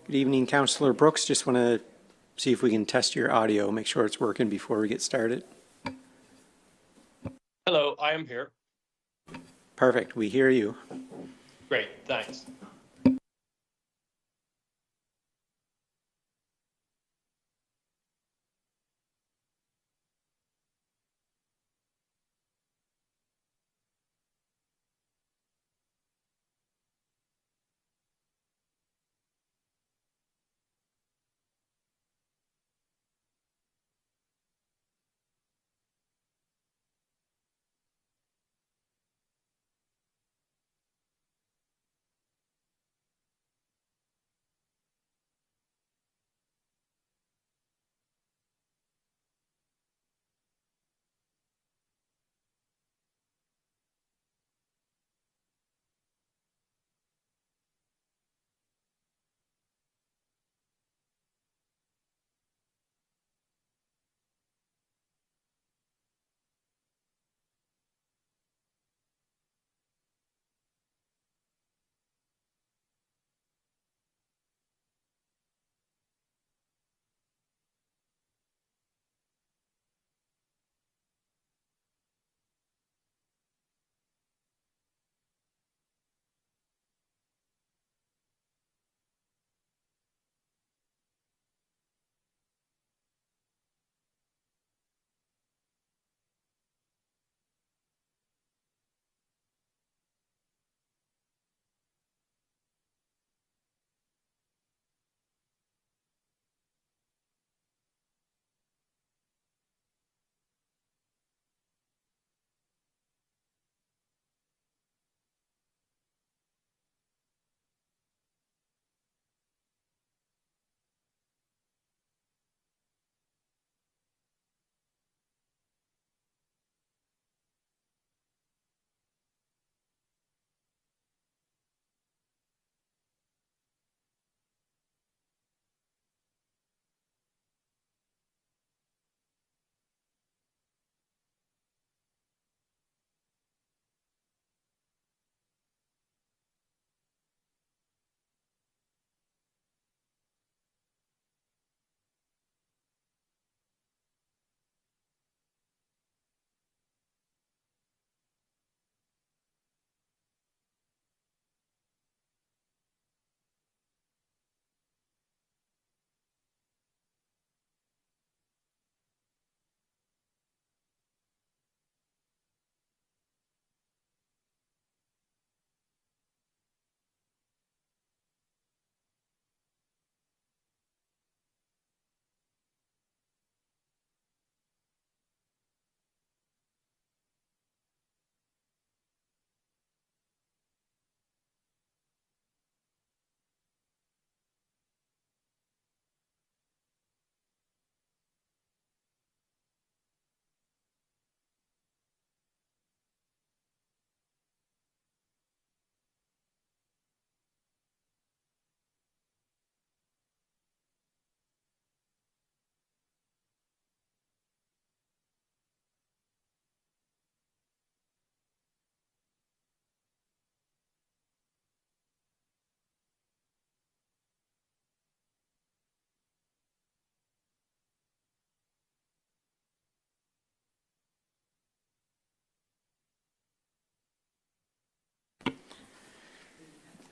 Good evening, Councillor Brooks. Just want to see if we can test your audio, make sure it's working before we get started. Hello, I am here. Perfect, we hear you. Great, thanks.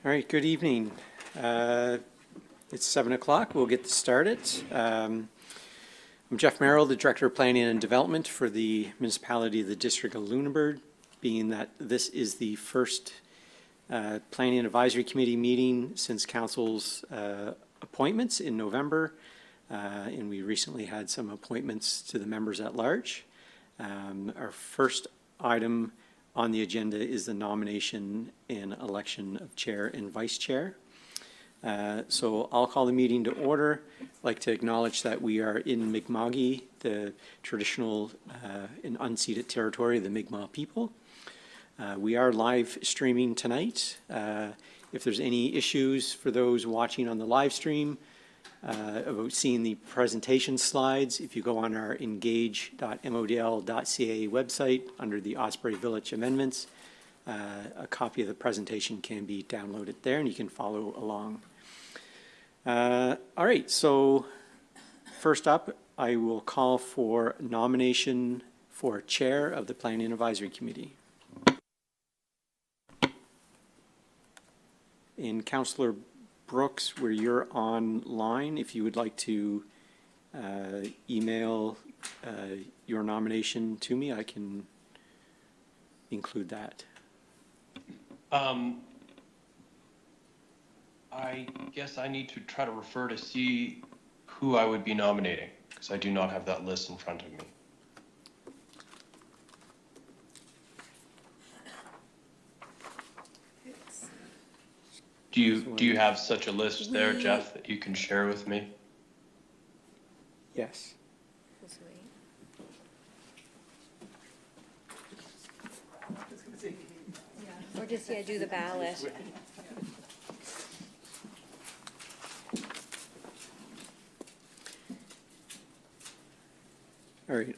All right, good evening. It's 7 o'clock. We'll get started. I'm Jeff Merrill, the Director of Planning and Development for the Municipality of the District of Lunenburg, being that this is the first Planning and Advisory Committee meeting since Council's appointments in November, and we recently had some appointments to the members at large. Our first item on the agenda is the nomination and election of chair and vice chair. So I'll call the meeting to order. I'd like to acknowledge that we are in Mi'kma'ki, the traditional and unceded territory of the Mi'kmaq people. We are live streaming tonight. If there's any issues for those watching on the live stream about seeing the presentation slides, if you go on our engage.modl.ca website under the Osprey Village Amendments, a copy of the presentation can be downloaded there and you can follow along. All right, so first up, I will call for nomination for Chair of the Planning Advisory Committee. And Councillor Brooks, where you're online, if you would like to email your nomination to me, I can include that. I guess I need to try to refer to see who I would be nominating, because I do not have that list in front of me. Do you have such a list there, Jeff, that you can share with me? Yes. Or just, yeah, do the ballot. All right,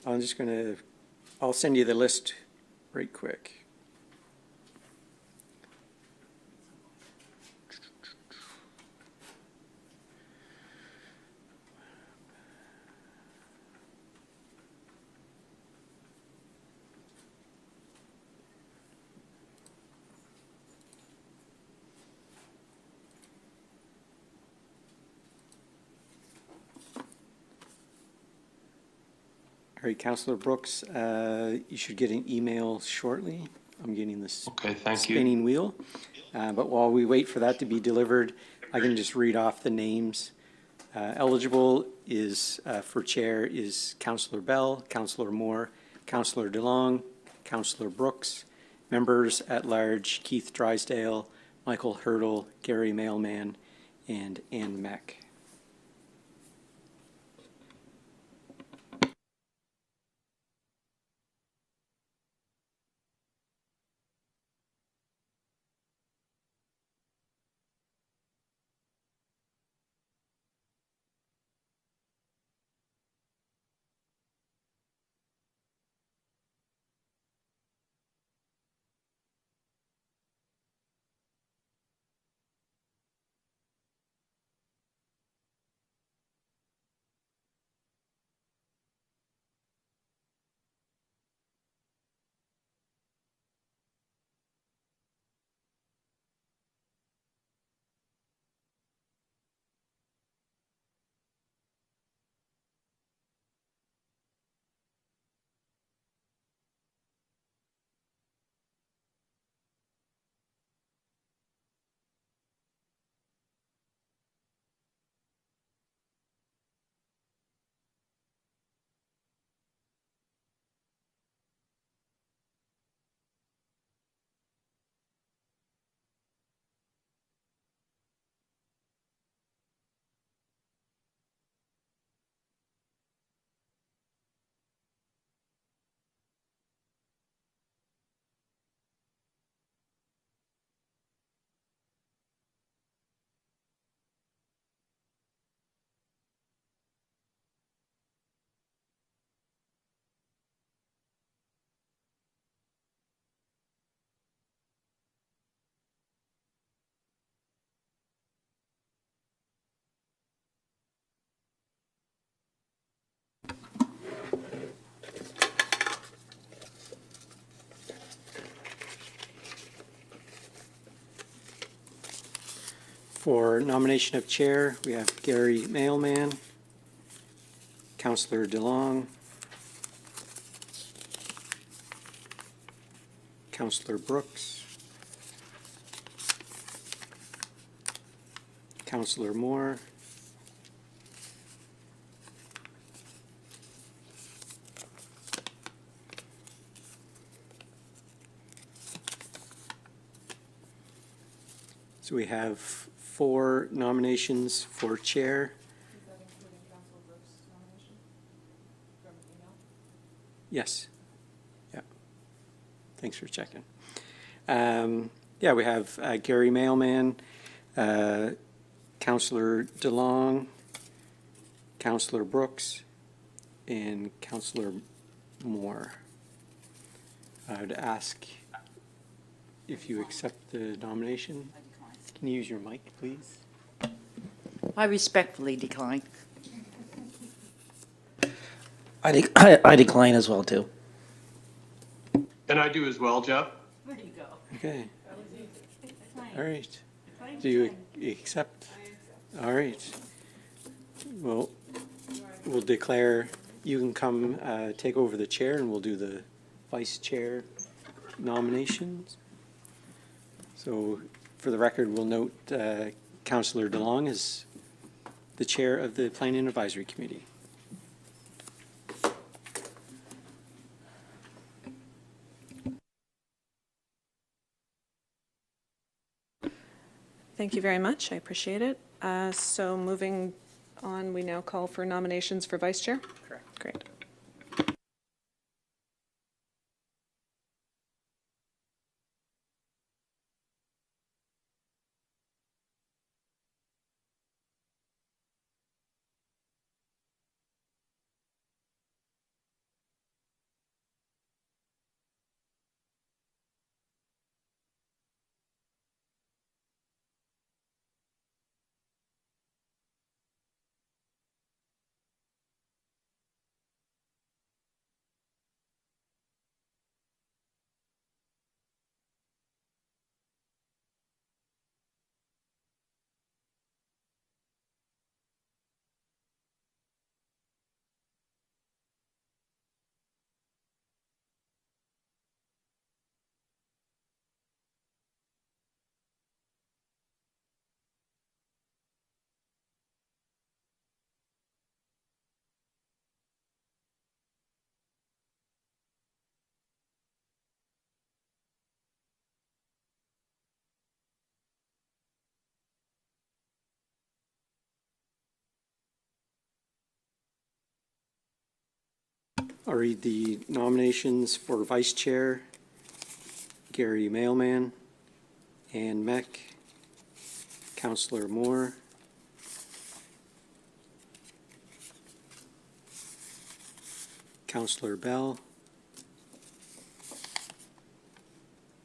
I'll send you the list right quick. All right, Councillor Brooks, you should get an email shortly. I'm getting this spinning wheel. But while we wait for that to be delivered, I can just read off the names. Eligible is for chair is Councillor Bell, Councillor Moore, Councillor DeLong, Councillor Brooks. Members at large, Keith Drysdale, Michael Hurdle, Gary Mailman, and Ann Meck. For nomination of chair, we have Gary Mailman, Councillor DeLong, Councillor Brooks, Councillor Moore, so we have 4 nominations for chair. Is that including Councilor Brooks' nomination from email? Yes. Yeah. Thanks for checking. Yeah, we have Gary Mailman, Councillor DeLong, Councillor Brooks, and Councillor Moore. I would ask if you accept the nomination. Can you use your mic, please? I respectfully decline. I decline as well, too. And I do as well, Jeff. There you go. Okay. All right. Do you accept? All right. Well, we'll declare, you can come take over the chair and we'll do the vice chair nominations. So for the record, we'll note Councillor DeLong is the chair of the Planning Advisory Committee. Thank you very much. I appreciate it. So moving on, we now call for nominations for vice chair? Correct. Great. I'll read the nominations for vice chair. Gary Mailman, Ann Meck, Councillor Moore, Councillor Bell,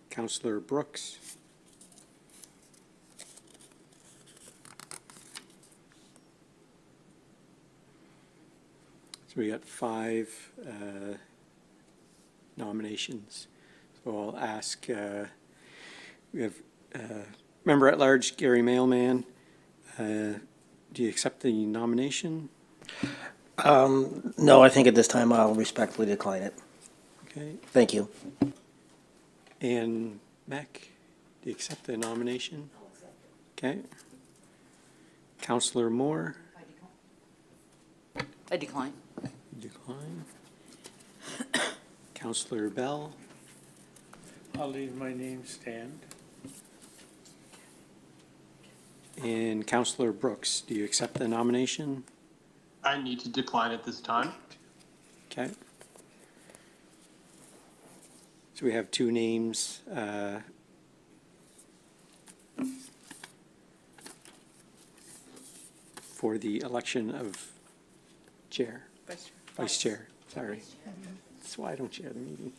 Councillor Brooks, so we got 5 nominations. So I'll ask, we have Member at Large Gary Mailman. Do you accept the nomination? No, I think at this time I'll respectfully decline it. Okay. Thank you. Ann Meck, do you accept the nomination? Okay. Councillor Moore? I decline. Decline. Councillor Bell? I'll leave my name stand. And Councillor Brooks, do you accept the nomination? I need to decline at this time. Okay. So we have 2 names. For the election of chair, vice chair, sorry. That's why I don't chair the meeting.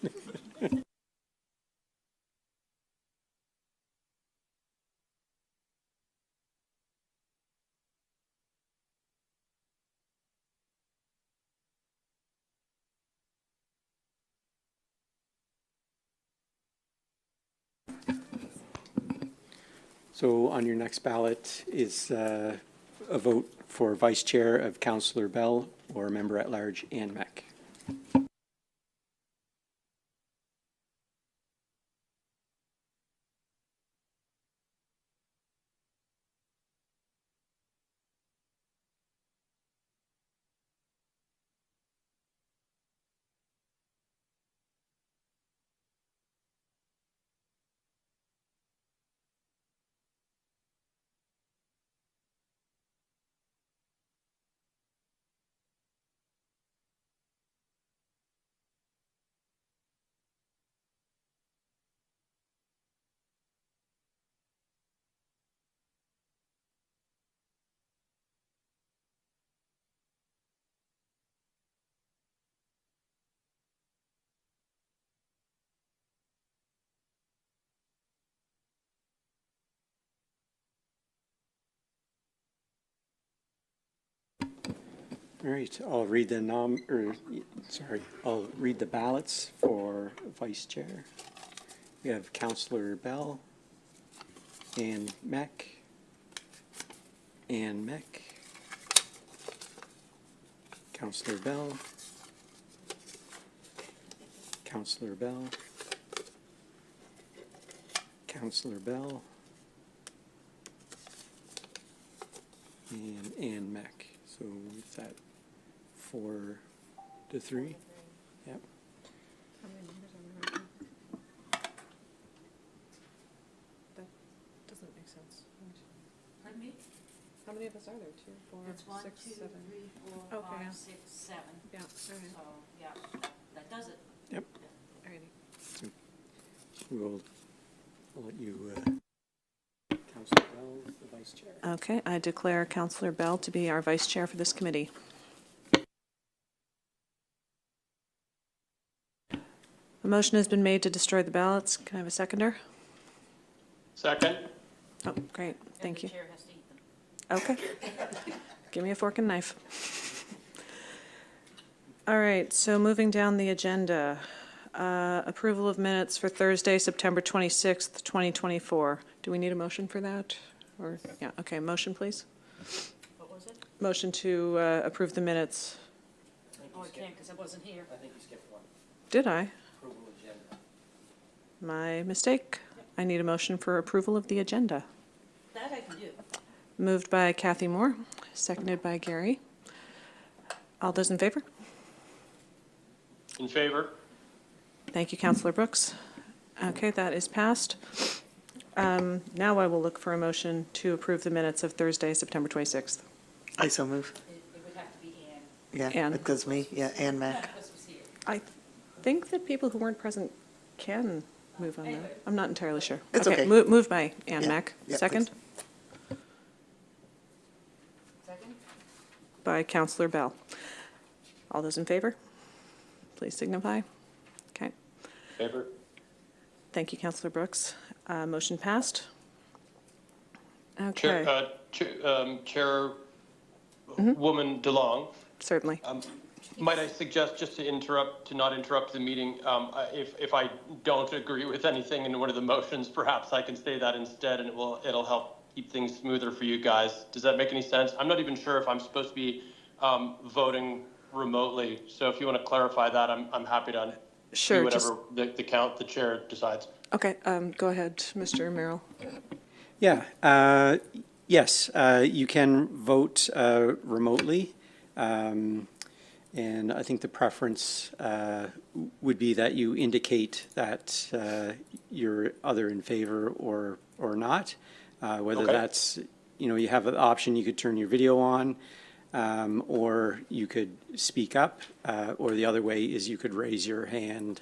So on your next ballot is a vote for vice chair of Councillor Bell or member at large Ann Meck. All right, I'll read the I'll read the ballots for vice chair. We have Councillor Bell, Ann Meck, Councillor Bell, Councillor Bell, Councillor Bell, and Ann Meck. So is that 4 to 3? Yep. That doesn't make sense. Pardon me? How many of us are there? 2, 4, It's 1, 6, 2, 7? 3, 4, Okay, yeah. 5, 6, 7. Yeah, all So, right, yeah, that does it. Yep. all righty. I'll let you, Councillor Bell, the vice chair. Okay, I declare Councillor Bell to be our vice chair for this committee. A motion has been made to destroy the ballots. Can I have a seconder? Second? Oh, great, thank you. And the chair has to eat them. Okay. Give me a fork and knife. All right, so moving down the agenda, approval of minutes for Thursday, September 26th, 2024. Do we need a motion for that? Or, yeah, okay, motion, please. What was it? Motion to approve the minutes. Oh, I can't because I wasn't here. I think you skipped one. Did I? Approval agenda. My mistake. I need a motion for approval of the agenda. That I can do. Moved by Kathy Moore, seconded by Gary. All those in favor? In favor? Thank you, Councillor Brooks. Okay, that is passed. Now I will look for a motion to approve the minutes of Thursday, September 26th. I so move. It would have to be Ann. Yeah, Ann. it goes me. Yeah, Ann Mac. This was here. I think that people who weren't present can move on that. I'm not entirely sure. It's okay. Moved by Ann Yeah, Mack. yeah, Second Second? by Councillor Bell. All those in favor? Please signify. Okay. Favor? Thank you, Councillor Brooks. Motion passed. Chair, Okay, Chairwoman DeLong, certainly. might I suggest, just to not interrupt the meeting, if I don't agree with anything in one of the motions, perhaps I can say that instead, and it'll help keep things smoother for you guys. Does that make any sense? I'm not even sure if I'm supposed to be voting remotely, so if you want to clarify that, I'm happy to Sure, do whatever the chair decides. Okay, go ahead, Mr. Merrill. Yeah, yes, you can vote remotely. And I think the preference would be that you indicate that you're either in favor or not. Whether Okay. that's, you have an option, you could turn your video on, or you could speak up, or the other way is you could raise your hand,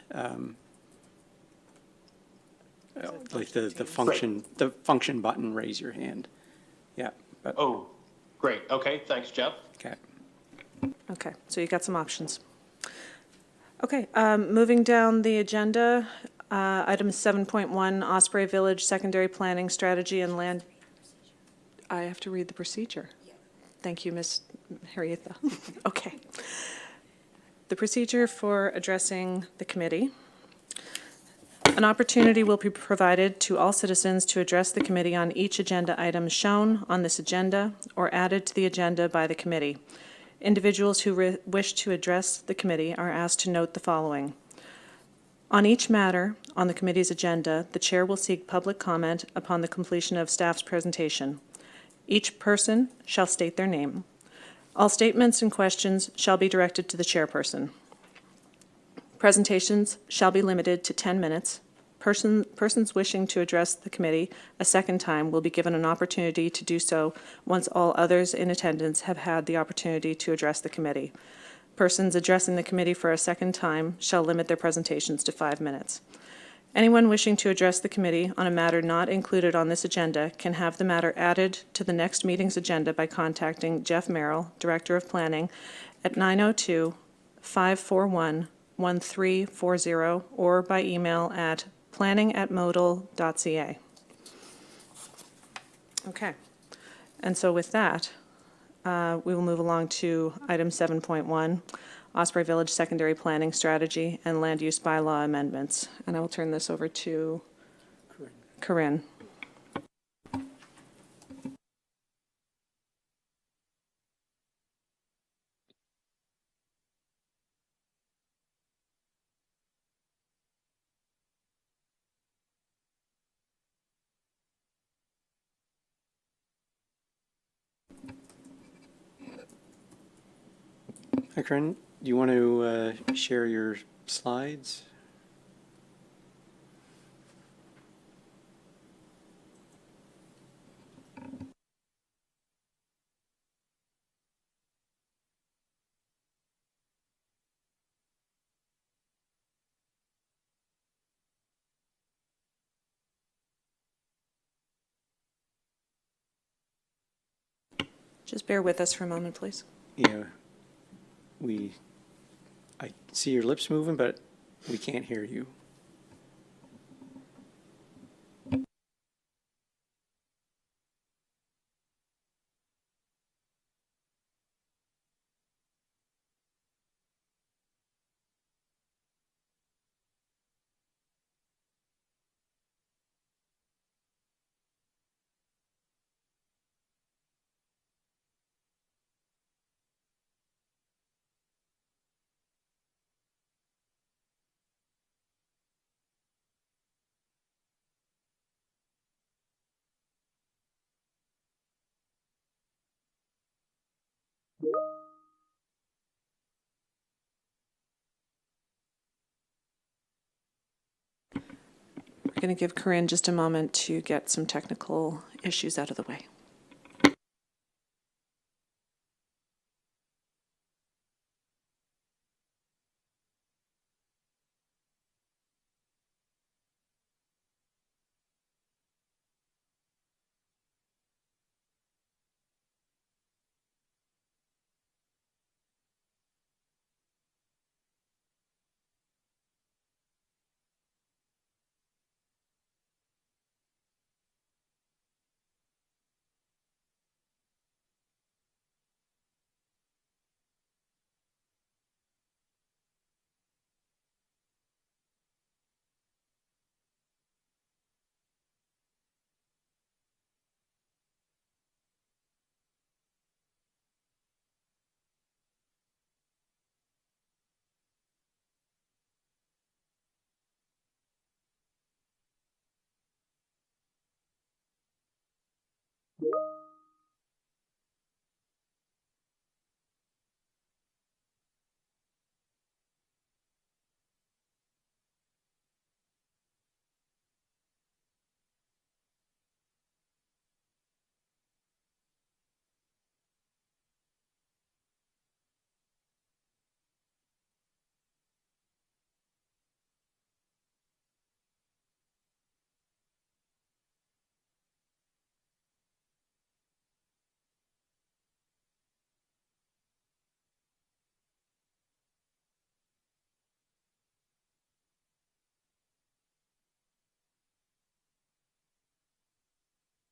like the function button, raise your hand. Yeah. But, Oh, great. Okay, thanks, Jeff. okay. Okay, so you got some options. Okay, moving down the agenda, item 7.1, Osprey Village Secondary Planning Strategy and Land. I have to read the procedure. Thank you, Ms. Harrietha. Okay. The procedure for addressing the committee. An opportunity will be provided to all citizens to address the committee on each agenda item shown on this agenda or added to the agenda by the committee. Individuals who wish to address the committee are asked to note the following. On each matter on the committee's agenda, the chair will seek public comment upon the completion of staff's presentation. Each person shall state their name. All statements and questions shall be directed to the chairperson. Presentations shall be limited to 10 minutes. Persons wishing to address the committee a second time will be given an opportunity to do so once all others in attendance have had the opportunity to address the committee. Persons addressing the committee for a second time shall limit their presentations to 5 minutes. Anyone wishing to address the committee on a matter not included on this agenda can have the matter added to the next meeting's agenda by contacting Jeff Merrill, Director of Planning, at 902-541-1340 or by email at planning@modal.ca. Okay, and so with that, We will move along to item 7.1, Osprey Village Secondary Planning Strategy and Land Use Bylaw Amendments. And I will turn this over to Corinne. Hi, Corinne. Do you want to share your slides? Just bear with us for a moment, please. Yeah. I see your lips moving, but we can't hear you. We're going to give Corinne just a moment to get some technical issues out of the way.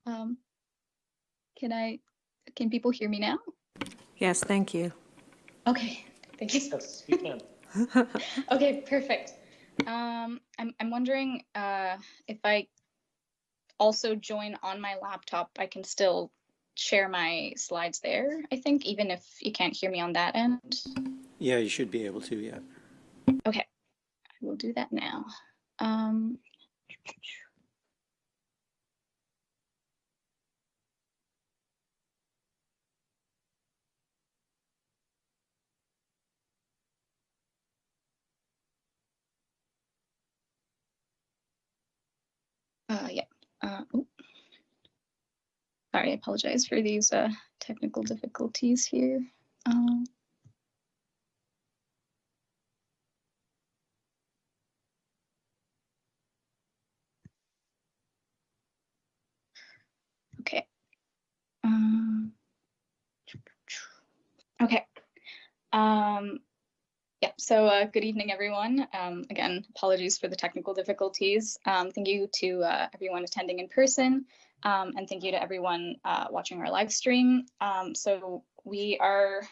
Um, can people hear me now? Yes, thank you. Okay, thank you. Yes, you can. Okay, perfect. I'm wondering if I also join on my laptop, I can still share my slides there, I think, even if you can't hear me on that end. Yeah, you should be able to, yeah. Okay, I will do that now. Um, yeah. Oh, sorry, I apologize for these technical difficulties here. Okay. Okay. Yeah, so good evening, everyone. Again, apologies for the technical difficulties. Thank you to everyone attending in person, and thank you to everyone watching our live stream. So we are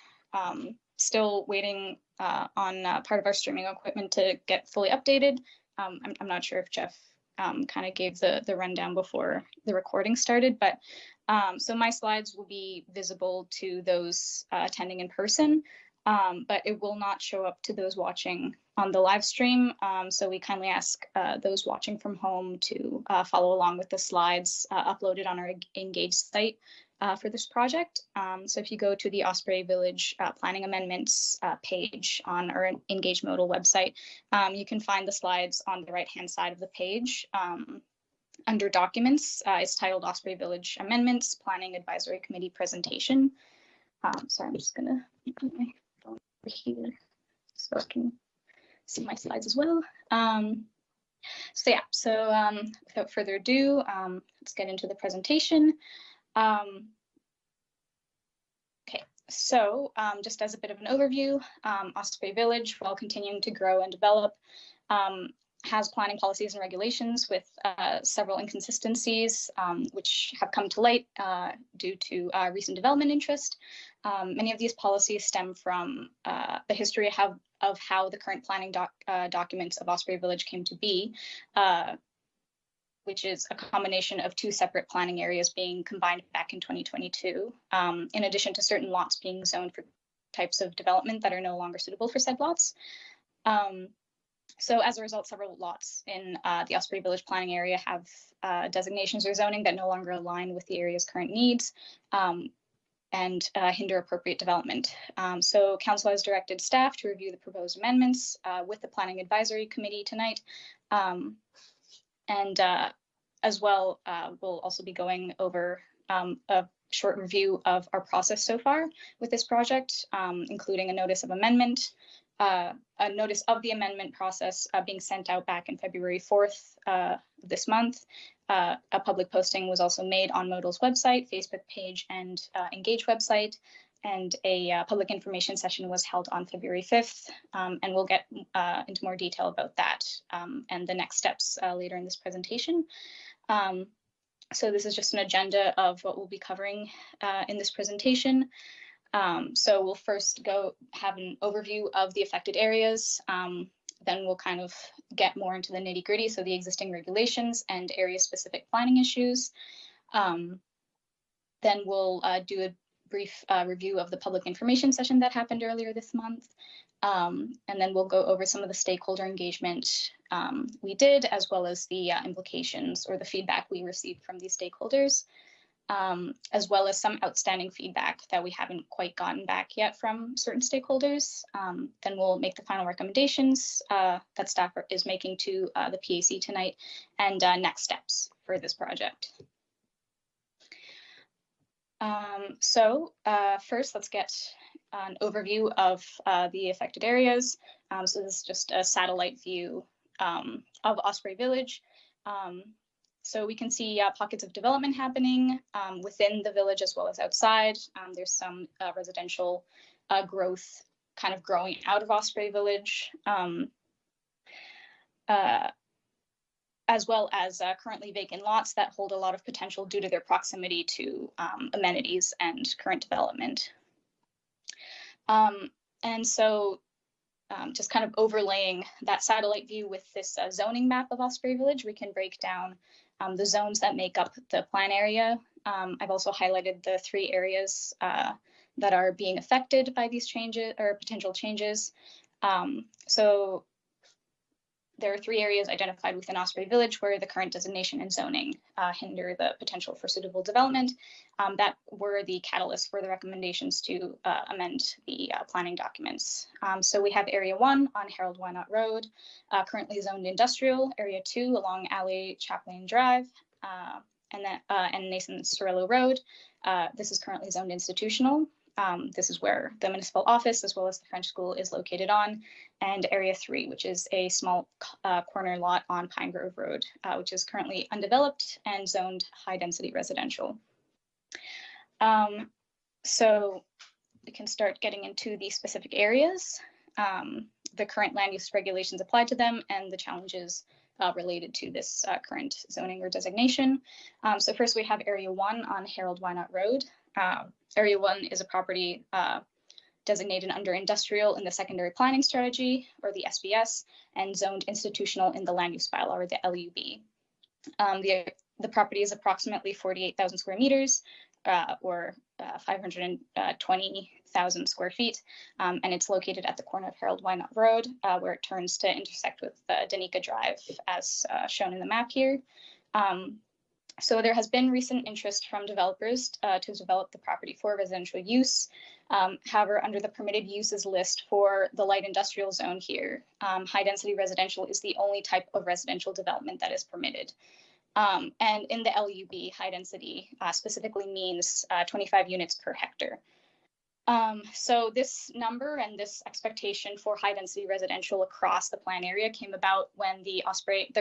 still waiting on part of our streaming equipment to get fully updated. I'm not sure if Jeff kind of gave the rundown before the recording started, but so my slides will be visible to those attending in person, but it will not show up to those watching on the live stream. So we kindly ask those watching from home to follow along with the slides uploaded on our Engage site for this project. So if you go to the Osprey Village Planning Amendments page on our Engage Modal website, you can find the slides on the right-hand side of the page. Under Documents, it's titled Osprey Village Amendments Planning Advisory Committee Presentation. Sorry, I'm just gonna put my phone over here so I can see my slides as well. Without further ado, let's get into the presentation. Okay, so just as a bit of an overview, Osprey Village, while continuing to grow and develop, has planning policies and regulations with several inconsistencies, which have come to light due to recent development interest. Many of these policies stem from the history of how the current planning documents of Osprey Village came to be, which is a combination of two separate planning areas being combined back in 2022, in addition to certain lots being zoned for types of development that are no longer suitable for said lots. So as a result, several lots in the Osprey Village planning area have designations or zoning that no longer align with the area's current needs and hinder appropriate development. So council has directed staff to review the proposed amendments with the Planning Advisory Committee tonight. As well, we'll also be going over a short review of our process so far with this project, including a notice of amendment, a notice of the amendment process being sent out back in February 4th this month. A public posting was also made on Modal's website, Facebook page, and Engage website, and a public information session was held on February 5th, and we'll get into more detail about that and the next steps later in this presentation. So this is just an agenda of what we'll be covering in this presentation. So we'll first have an overview of the affected areas. Then we'll kind of get more into the nitty-gritty, so the existing regulations and area-specific planning issues. Then we'll do a brief review of the public information session that happened earlier this month. And then we'll go over some of the stakeholder engagement we did, as well as the implications or the feedback we received from these stakeholders, as well as some outstanding feedback that we haven't quite gotten back yet from certain stakeholders. Then we'll make the final recommendations that staff is making to the PAC tonight, and next steps for this project. First, let's get an overview of the affected areas. So this is just a satellite view of Osprey Village. So we can see pockets of development happening within the village as well as outside. There's some residential growth kind of growing out of Osprey Village, as well as currently vacant lots that hold a lot of potential due to their proximity to amenities and current development. Just kind of overlaying that satellite view with this zoning map of Osprey Village, we can break down the zones that make up the plan area. I've also highlighted the 3 areas that are being affected by these changes or potential changes. So there are 3 areas identified within Osprey Village where the current designation and zoning hinder the potential for suitable development. That were the catalyst for the recommendations to amend the planning documents. So we have Area 1 on Harold Wynot Road, currently zoned industrial, Area 2 along Alley Chaplain Drive, and Nathan Cirillo Road. This is currently zoned institutional. This is where the municipal office as well as the French school is located on, and Area 3, which is a small corner lot on Pine Grove Road, which is currently undeveloped and zoned high-density residential. So we can start getting into the specific areas, the current land use regulations applied to them, and the challenges related to this current zoning or designation. So first we have Area 1 on Harold Wynot Road. Area 1 is a property designated under industrial in the secondary planning strategy, or the SBS, and zoned institutional in the land use bylaw, or the LUB. The property is approximately 48,000 square meters, or 520,000 square feet, and it's located at the corner of Harold Wynot Road, where it turns to intersect with Danica Drive, as shown in the map here. So there has been recent interest from developers to develop the property for residential use. However, under the permitted uses list for the light industrial zone here, high density residential is the only type of residential development that is permitted. And in the LUB, high density specifically means 25 units per hectare. So this number and this expectation for high density residential across the plan area came about when the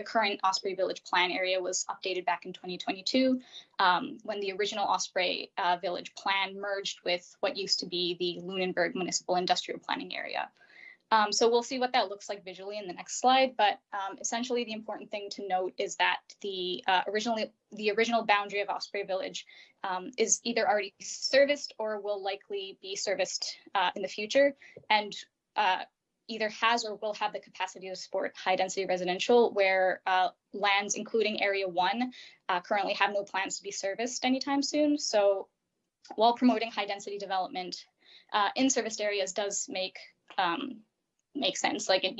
current Osprey Village plan area was updated back in 2022, when the original Osprey Village plan merged with what used to be the Lunenburg Municipal Industrial Planning Area. So we'll see what that looks like visually in the next slide, but essentially the important thing to note is that the original boundary of Osprey Village is either already serviced or will likely be serviced in the future, and either has or will have the capacity to support high density residential, where lands including Area 1 currently have no plans to be serviced anytime soon. So while promoting high density development in serviced areas does make sense, like it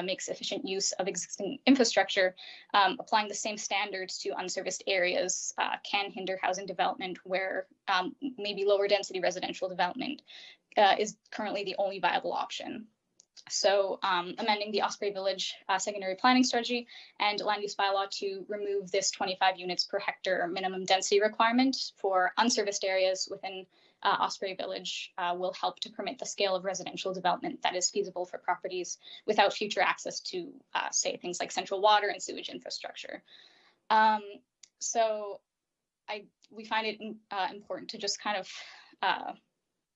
makes efficient use of existing infrastructure, applying the same standards to unserviced areas can hinder housing development, where maybe lower density residential development is currently the only viable option. So amending the Osprey Village secondary planning strategy and land use bylaw to remove this 25 units per hectare minimum density requirement for unserviced areas within Osprey Village will help to permit the scale of residential development that is feasible for properties without future access to, say, things like central water and sewage infrastructure. So we find it important to just kind of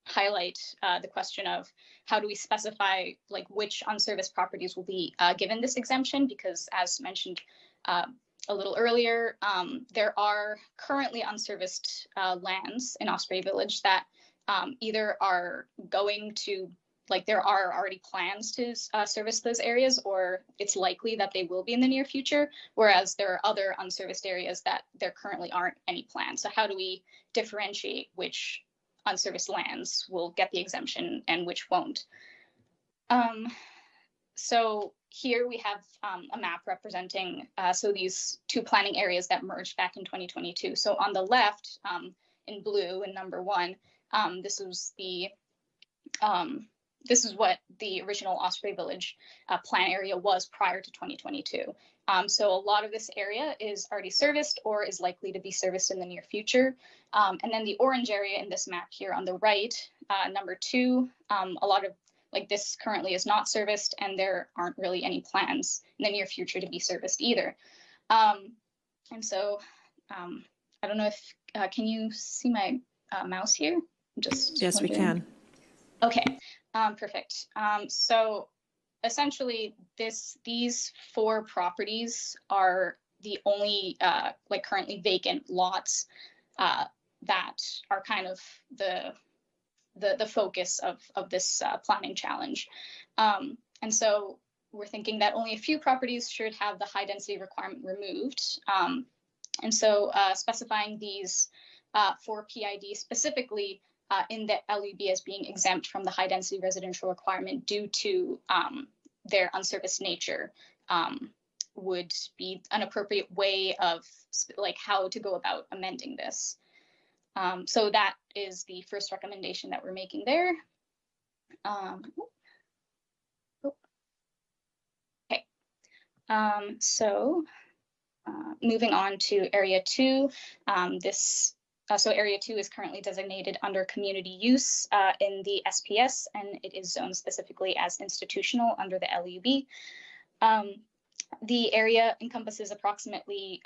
highlight the question of how do we specify like which unserviced properties will be given this exemption, because as mentioned a little earlier, there are currently unserviced lands in Osprey Village that either are going to, like there are already plans to service those areas, or it's likely that they will be in the near future, whereas there are other unserviced areas that there currently aren't any plans. So how do we differentiate which unserviced lands will get the exemption and which won't? So here we have a map representing so these two planning areas that merged back in 2022. So on the left, in blue in number 1, this is what the original Osprey Village plan area was prior to 2022. So a lot of this area is already serviced or is likely to be serviced in the near future. And then the orange area in this map here on the right, number 2, a lot of like this currently is not serviced, and there aren't really any plans in the near future to be serviced either. And so I don't know if, can you see my mouse here? Yes, wondering. We can. Okay, perfect. So essentially these 4 properties are the only like currently vacant lots that are kind of the focus of this planning challenge. And so we're thinking that only a few properties should have the high density requirement removed. And so specifying these 4 PID specifically in the LUB as being exempt from the high density residential requirement due to their unserviced nature would be an appropriate way of like how to go about amending this. So that is the first recommendation that we're making there. Okay. So moving on to Area 2, so Area 2 is currently designated under community use in the SPS, and it is zoned specifically as institutional under the LUB. The area encompasses approximately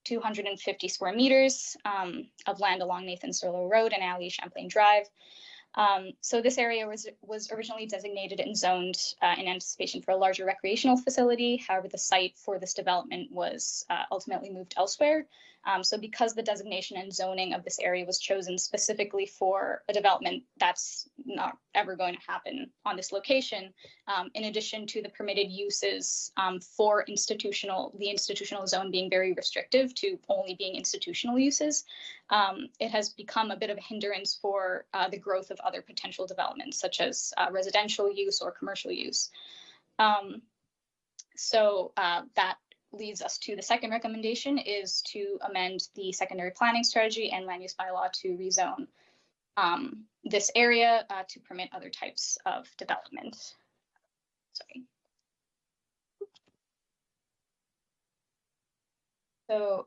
250 square meters of land along Nathan Serlo Road and Alley Champlain Drive. So this area was originally designated and zoned in anticipation for a larger recreational facility. However, the site for this development was ultimately moved elsewhere So because the designation and zoning of this area was chosen specifically for a development that's not ever going to happen on this location, in addition to the permitted uses for the institutional zone being very restrictive to only being institutional uses, it has become a bit of a hindrance for the growth of other potential developments, such as residential use or commercial use. So that leads us to the second recommendation, is to amend the secondary planning strategy and land use bylaw to rezone this area to permit other types of development. Sorry. So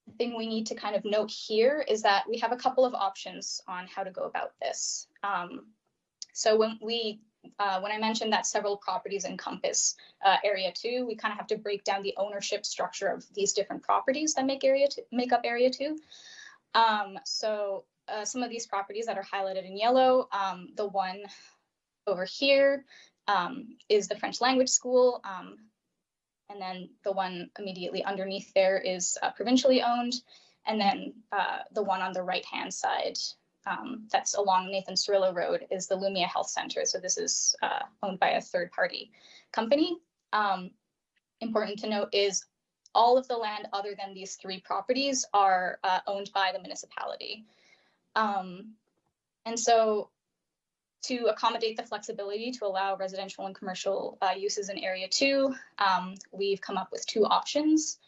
the thing we need to kind of note here is that we have a couple of options on how to go about this. So when I mentioned that several properties encompass Area 2, we kind of have to break down the ownership structure of these different properties that make up Area 2. So some of these properties that are highlighted in yellow, the one over here is the French language school, and then the one immediately underneath there is provincially owned, and then the one on the right-hand side that's along Nathan Cirillo Road is the Lumia Health Center. So this is owned by a third-party company. Important to note is all of the land other than these three properties are owned by the municipality. And so to accommodate the flexibility to allow residential and commercial uses in Area 2, we've come up with two options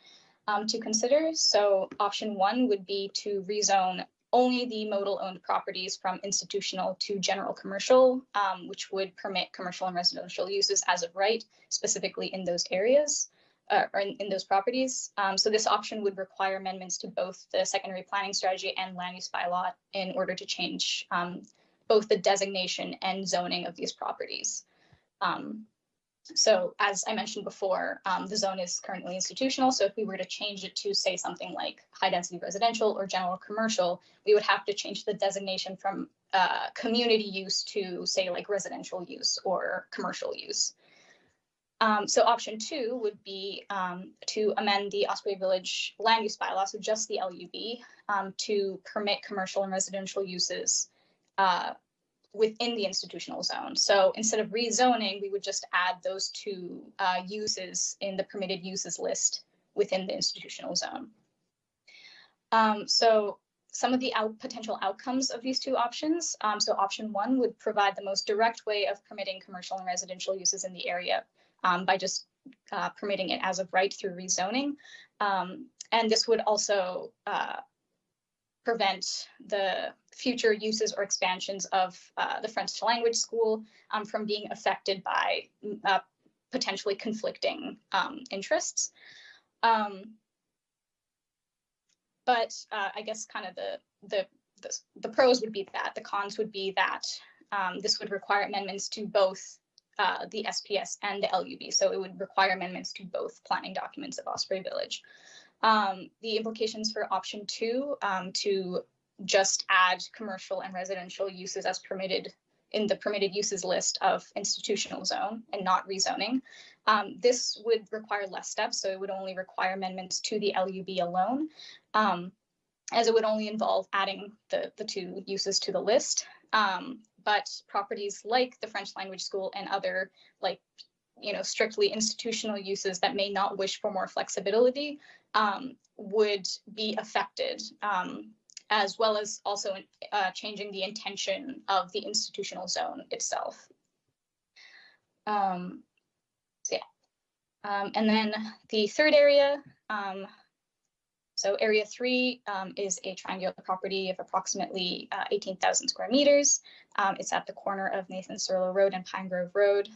to consider. So option one would be to rezone only the modal-owned properties from institutional to general commercial, which would permit commercial and residential uses as of right, specifically in those areas, or in those properties. So this option would require amendments to both the secondary planning strategy and land use bylaw in order to change both the designation and zoning of these properties. So as I mentioned before, the zone is currently institutional. So if we were to change it to say something like high density residential or general commercial, we would have to change the designation from community use to say like residential use or commercial use. So option two would be to amend the Osprey Village land use bylaw, so just the LUB, to permit commercial and residential uses within the institutional zone. So instead of rezoning, we would just add those two uses in the permitted uses list within the institutional zone. So some of the potential outcomes of these two options. So option one would provide the most direct way of permitting commercial and residential uses in the area by just permitting it as of right through rezoning. And this would also prevent the future uses or expansions of the French language school from being affected by potentially conflicting interests. But I guess kind of the pros would be that, the cons would be that this would require amendments to both the SPS and the LUB. So it would require amendments to both planning documents of Osprey Village. The implications for option two, to just add commercial and residential uses as permitted in the permitted uses list of institutional zone and not rezoning. This would require less steps, so it would only require amendments to the LUB alone, as it would only involve adding the two uses to the list. But properties like the French language school and other strictly institutional uses that may not wish for more flexibility would be affected, as well as also changing the intention of the institutional zone itself. And then the third area, so Area 3 is a triangular property of approximately 18,000 square meters. It's at the corner of Nathan Cirillo Road and Pine Grove Road.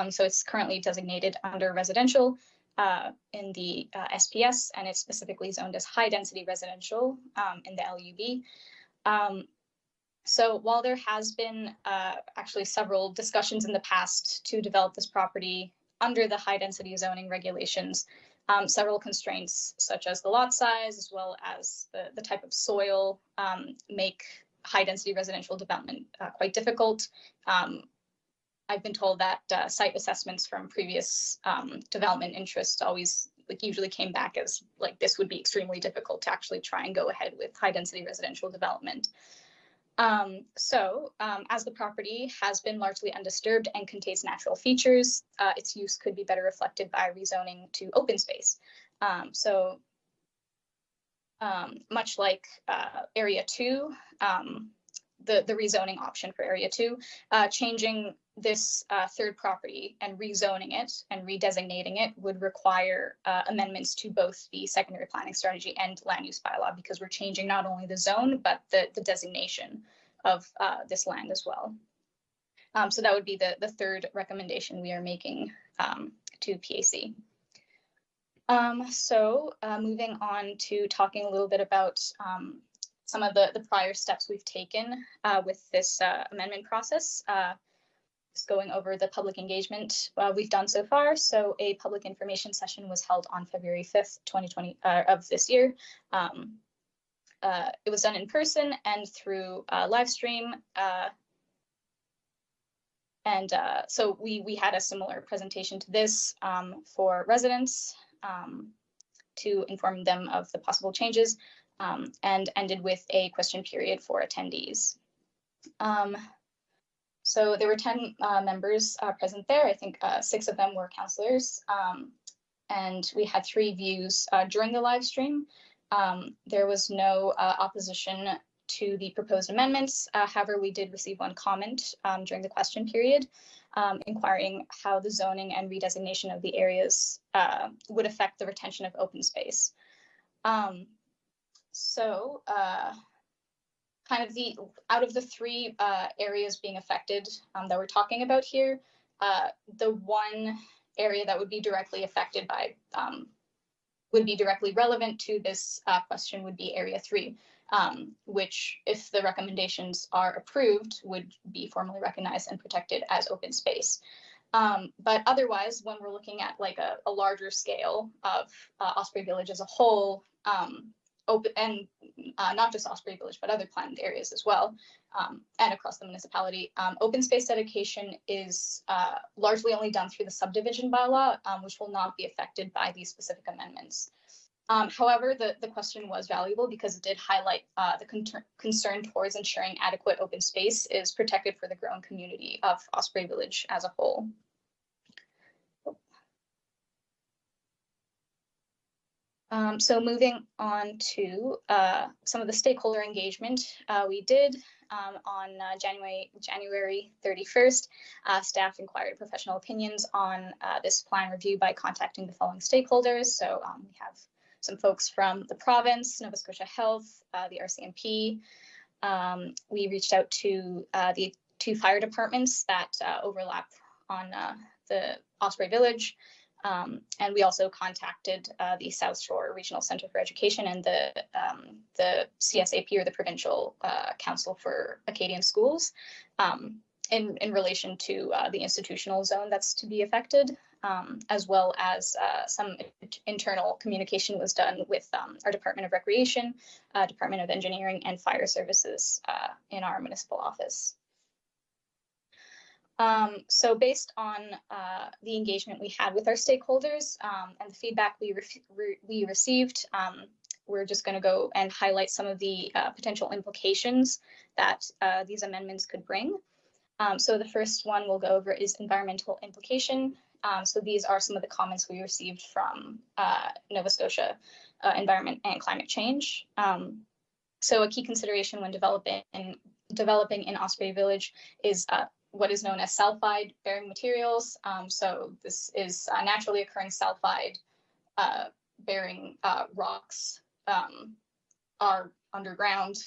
So it's currently designated under residential in the SPS, and it's specifically zoned as high density residential in the LUB. So while there has been actually several discussions in the past to develop this property under the high density zoning regulations, several constraints such as the lot size as well as the type of soil make high density residential development quite difficult. I've been told that site assessments from previous development interests always like usually came back as like this would be extremely difficult to actually try and go ahead with high density residential development. As the property has been largely undisturbed and contains natural features, its use could be better reflected by rezoning to open space. Much like Area 2, the rezoning option for Area 2, changing this third property and rezoning it and redesignating it would require amendments to both the secondary planning strategy and land use bylaw, because we're changing not only the zone, but the designation of this land as well. So that would be the third recommendation we are making to PAC. Moving on to talking a little bit about some of the prior steps we've taken with this amendment process. Just going over the public engagement we've done so far. So a public information session was held on February 5th, 2020 of this year. It was done in person and through live stream. So we had a similar presentation to this for residents to inform them of the possible changes, and ended with a question period for attendees. So there were 10 members present there. I think 6 of them were councillors, and we had 3 views during the live stream. There was no opposition to the proposed amendments. However, we did receive 1 comment during the question period, inquiring how the zoning and redesignation of the areas would affect the retention of open space. Kind of out of the 3 areas being affected that we're talking about here, the one area that would be directly affected by, would be directly relevant to this question would be Area 3, which, if the recommendations are approved, would be formally recognized and protected as open space. But otherwise, when we're looking at like a larger scale of Osprey Village as a whole, open and not just Osprey Village, but other planned areas as well, and across the municipality, open space dedication is largely only done through the subdivision bylaw, which will not be affected by these specific amendments. However, the question was valuable because it did highlight the concern towards ensuring adequate open space is protected for the growing community of Osprey Village as a whole. So moving on to some of the stakeholder engagement we did on January 31st, staff inquired professional opinions on this plan review by contacting the following stakeholders. So we have some folks from the province, Nova Scotia Health, the RCMP. We reached out to the 2 fire departments that overlap on the Osprey Village. And we also contacted the South Shore Regional Centre for Education and the CSAP, or the Provincial Council for Acadian Schools, in relation to the institutional zone that's to be affected, as well as some internal communication was done with our Department of Recreation, Department of Engineering, and Fire Services in our municipal office. So based on the engagement we had with our stakeholders and the feedback we received, we're just going to go and highlight some of the potential implications that these amendments could bring. So the first one we'll go over is environmental implication. So these are some of the comments we received from Nova Scotia Environment and Climate Change. So a key consideration when developing in Osprey Village is what is known as sulfide bearing materials. So this is naturally occurring sulfide bearing rocks are underground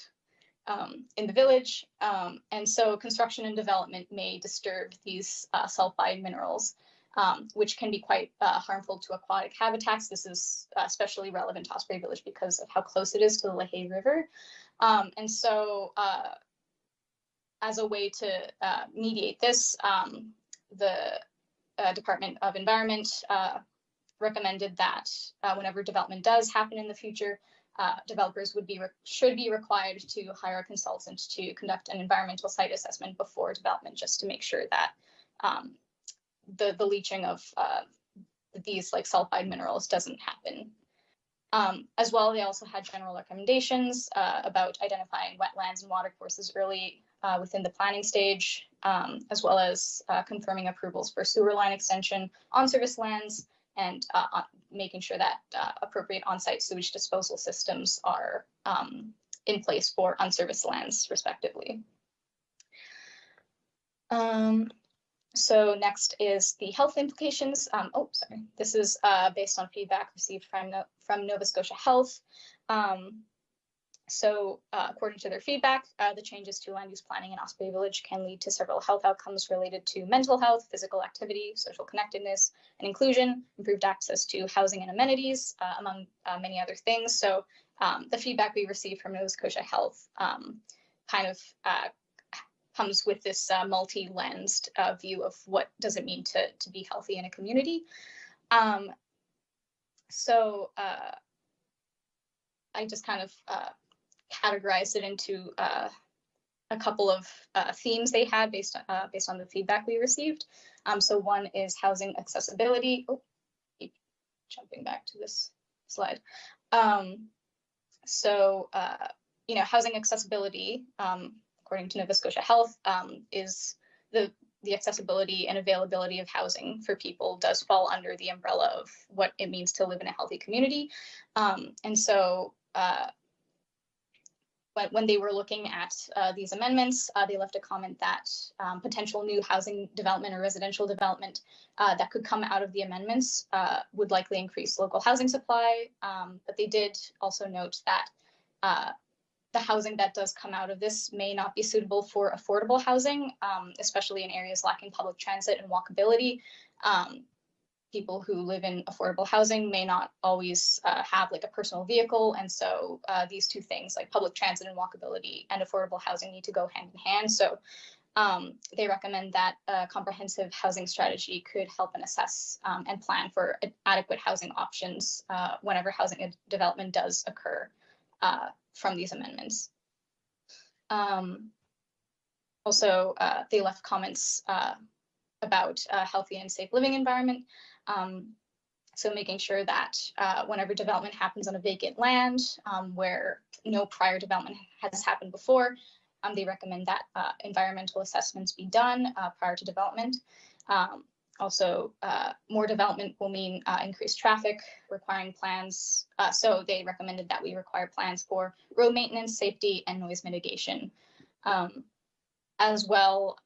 in the village. And so construction and development may disturb these sulfide minerals, which can be quite harmful to aquatic habitats. This is especially relevant to Osprey Village because of how close it is to the Lehigh River. And so as a way to mediate this, the Department of Environment recommended that whenever development does happen in the future, developers should be required to hire a consultant to conduct an environmental site assessment before development, just to make sure that the leaching of these like sulfide minerals doesn't happen. As well, they also had general recommendations about identifying wetlands and watercourses early within the planning stage, as well as confirming approvals for sewer line extension on service lands, and making sure that appropriate on-site sewage disposal systems are in place for unserviced lands, respectively. So next is the health implications. This is based on feedback received from Nova Scotia Health. According to their feedback, the changes to land use planning in Osprey Village can lead to several health outcomes related to mental health, physical activity, social connectedness, and inclusion, improved access to housing and amenities, among many other things. So the feedback we received from Nova Scotia Health comes with this multi-lensed view of what does it mean to be healthy in a community. I just kind of categorized it into a couple of themes they had based on the feedback we received. So one is housing accessibility. Oh, keep jumping back to this slide. Housing accessibility, according to Nova Scotia Health, is the accessibility and availability of housing for people does fall under the umbrella of what it means to live in a healthy community. But when they were looking at these amendments, they left a comment that potential new housing development or residential development that could come out of the amendments would likely increase local housing supply. But they did also note that the housing that does come out of this may not be suitable for affordable housing, especially in areas lacking public transit and walkability. People who live in affordable housing may not always have like a personal vehicle. And so these two things, like public transit and walkability and affordable housing, need to go hand in hand. So they recommend that a comprehensive housing strategy could help and assess and plan for adequate housing options whenever housing development does occur from these amendments. Also, they left comments about a healthy and safe living environment. So making sure that whenever development happens on a vacant land where no prior development has happened before, they recommend that environmental assessments be done prior to development. Also, more development will mean increased traffic, requiring plans. So they recommended that we require plans for road maintenance, safety, and noise mitigation. As well,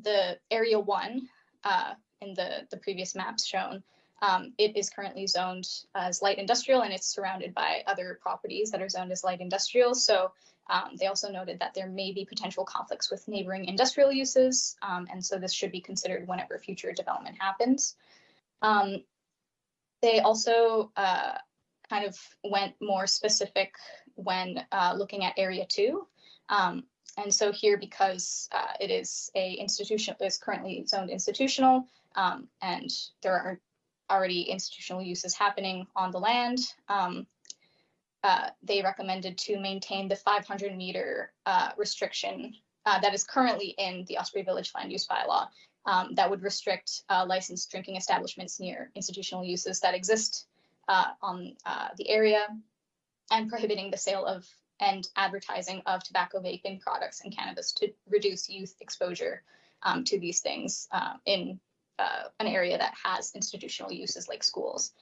the Area 1 in the previous maps shown, it is currently zoned as light industrial, and it's surrounded by other properties that are zoned as light industrial. So they also noted that there may be potential conflicts with neighboring industrial uses, and so this should be considered whenever future development happens. They also kind of went more specific when looking at Area 2. And so here, because it is is currently zoned institutional, and there are already institutional uses happening on the land, they recommended to maintain the 500-meter restriction that is currently in the Osprey Village land use bylaw that would restrict licensed drinking establishments near institutional uses that exist on the area, and prohibiting the sale of and advertising of tobacco, vaping products, and cannabis to reduce youth exposure to these things in an area that has institutional uses like schools.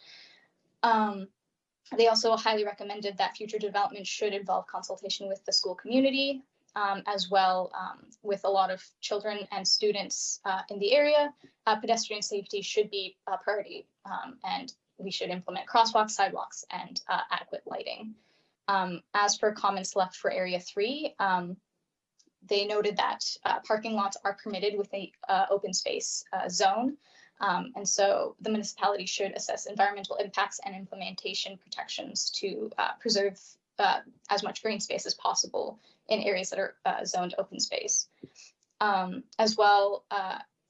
They also highly recommended that future development should involve consultation with the school community, as well with a lot of children and students in the area. Pedestrian safety should be a priority, and we should implement crosswalks, sidewalks, and adequate lighting. As for comments left for Area 3, they noted that parking lots are permitted with a open space zone. And so the municipality should assess environmental impacts and implementation protections to preserve as much green space as possible in areas that are zoned open space. As well,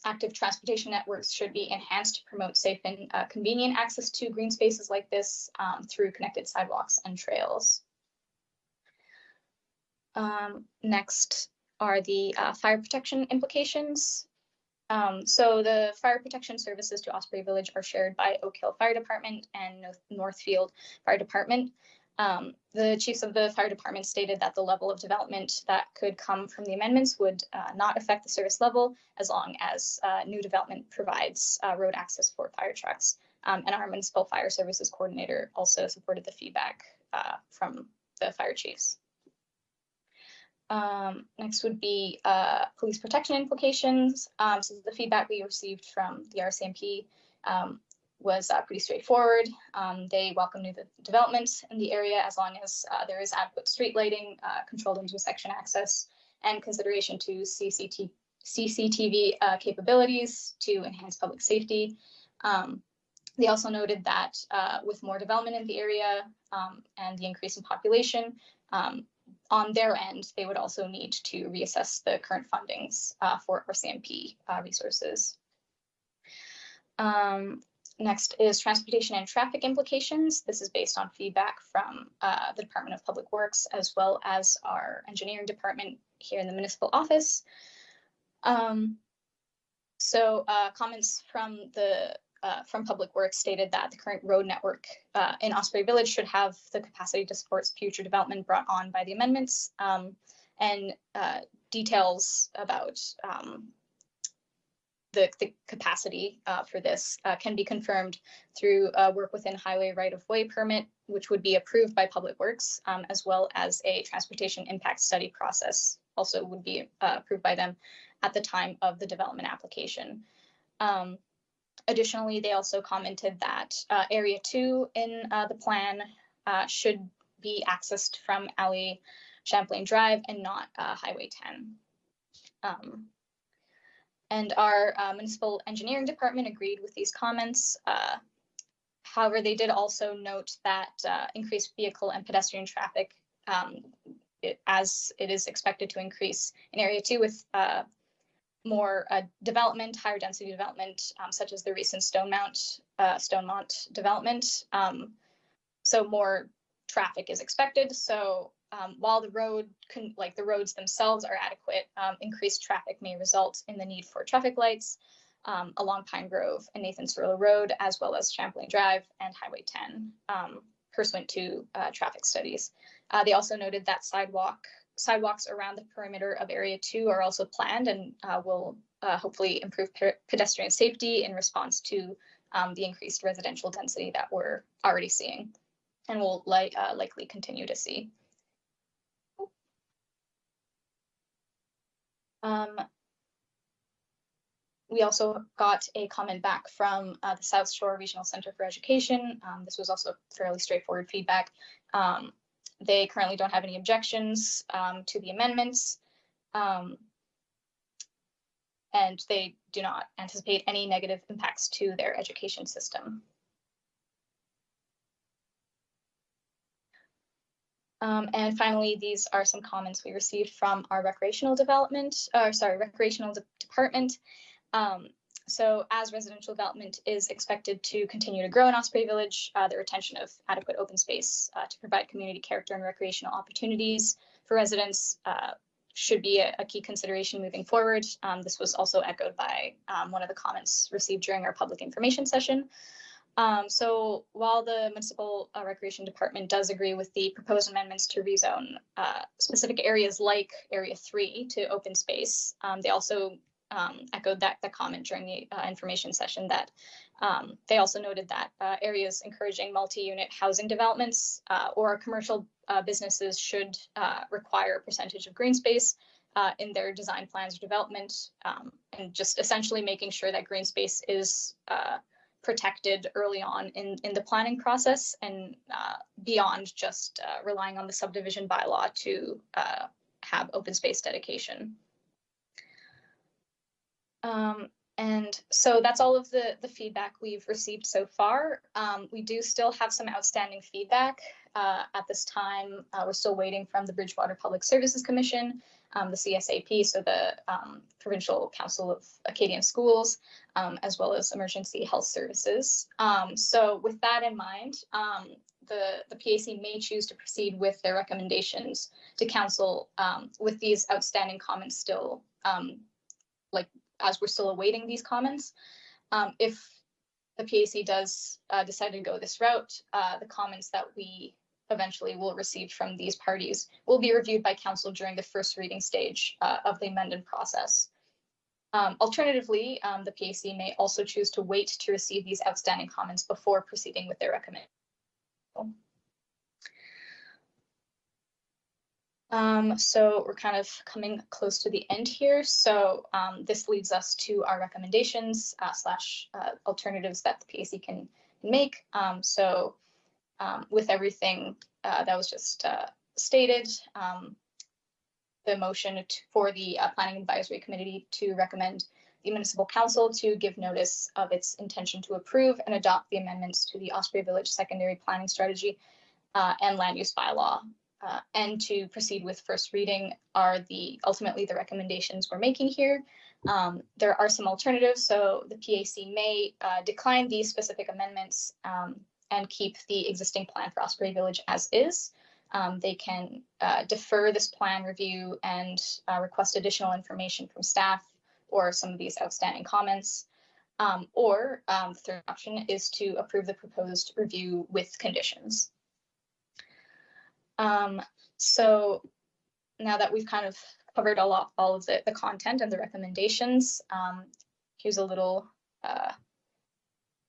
active transportation networks should be enhanced to promote safe and convenient access to green spaces like this through connected sidewalks and trails. Next are the fire protection implications. So the fire protection services to Osprey Village are shared by Oak Hill Fire Department and Northfield Fire Department. The chiefs of the fire department stated that the level of development that could come from the amendments would not affect the service level as long as new development provides road access for fire trucks. And our municipal fire services coordinator also supported the feedback from the fire chiefs. Next would be police protection implications. So the feedback we received from the RCMP was pretty straightforward. They welcome new developments in the area as long as there is adequate street lighting, controlled intersection access, and consideration to CCTV capabilities to enhance public safety. They also noted that with more development in the area and the increase in population, on their end, they would also need to reassess the current fundings for RCMP resources. Next is transportation and traffic implications. This is based on feedback from the Department of Public Works as well as our engineering department here in the municipal office. Comments from Public Works stated that the current road network in Osprey Village should have the capacity to support future development brought on by the amendments, and details about the capacity for this can be confirmed through work within highway right-of-way permit, which would be approved by Public Works, as well as a transportation impact study process also would be approved by them at the time of the development application. Additionally, they also commented that Area 2 in the plan should be accessed from Alley Champlain Drive and not Highway 10. And our municipal engineering department agreed with these comments. However, they did also note that increased vehicle and pedestrian traffic, as it is expected to increase in Area 2 with more development, higher density development, such as the recent Stonemont development. So more traffic is expected. So while the roads themselves are adequate, increased traffic may result in the need for traffic lights along Pine Grove and Nathan Cirillo Road, as well as Champlain Drive and Highway 10, pursuant to traffic studies. They also noted that sidewalks around the perimeter of Area 2 are also planned and will hopefully improve pedestrian safety in response to the increased residential density that we're already seeing and will likely continue to see. We also got a comment back from the South Shore Regional Center for Education. This was also fairly straightforward feedback. They currently don't have any objections to the amendments, and they do not anticipate any negative impacts to their education system. And finally, these are some comments we received from our recreational department. So as residential development is expected to continue to grow in Osprey Village, the retention of adequate open space to provide community character and recreational opportunities for residents should be a key consideration moving forward. This was also echoed by one of the comments received during our public information session. So while the municipal recreation department does agree with the proposed amendments to rezone specific areas like Area 3 to open space, they also echoed the comment during the information session that they also noted that areas encouraging multi-unit housing developments or commercial businesses should require a percentage of green space in their design plans or development, and just essentially making sure that green space is protected early on in the planning process and beyond just relying on the subdivision bylaw to have open space dedication. And so that's all of the feedback we've received so far. We do still have some outstanding feedback at this time. We're still waiting from the Bridgewater Public Services Commission, the CSAP, so the Provincial Council of Acadian Schools, as well as Emergency Health Services. So with that in mind, the PAC may choose to proceed with their recommendations to council with these outstanding comments still as we're still awaiting these comments. If the PAC does decide to go this route, the comments that we eventually will receive from these parties will be reviewed by council during the first reading stage of the amendment process. Alternatively, the PAC may also choose to wait to receive these outstanding comments before proceeding with their recommendation. So we're kind of coming close to the end here. So this leads us to our recommendations slash alternatives that the PAC can make. With everything that was just stated, the motion for the Planning Advisory Committee to recommend the Municipal Council to give notice of its intention to approve and adopt the amendments to the Osprey Village Secondary Planning Strategy and Land Use Bylaw, and to proceed with first reading are ultimately the recommendations we're making here. There are some alternatives, so the PAC may decline these specific amendments and keep the existing plan for Osprey Village as is. They can defer this plan review and request additional information from staff or some of these outstanding comments. Or the third option is to approve the proposed review with conditions. So now that we've kind of covered all of the content and the recommendations, here's a little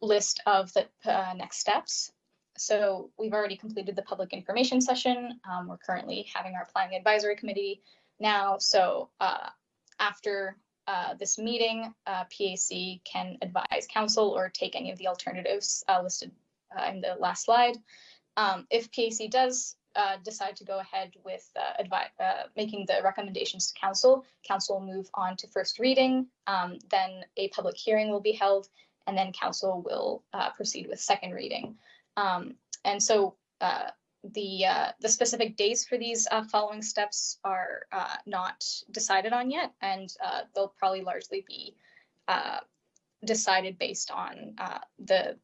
list of the next steps. So we've already completed the public information session. We're currently having our planning advisory committee now. So after this meeting, PAC can advise council or take any of the alternatives listed in the last slide. If PAC does decide to go ahead with making the recommendations to council, council will move on to first reading. Then a public hearing will be held, and then council will proceed with second reading. And so the specific days for these following steps are not decided on yet, and they'll probably largely be decided based on the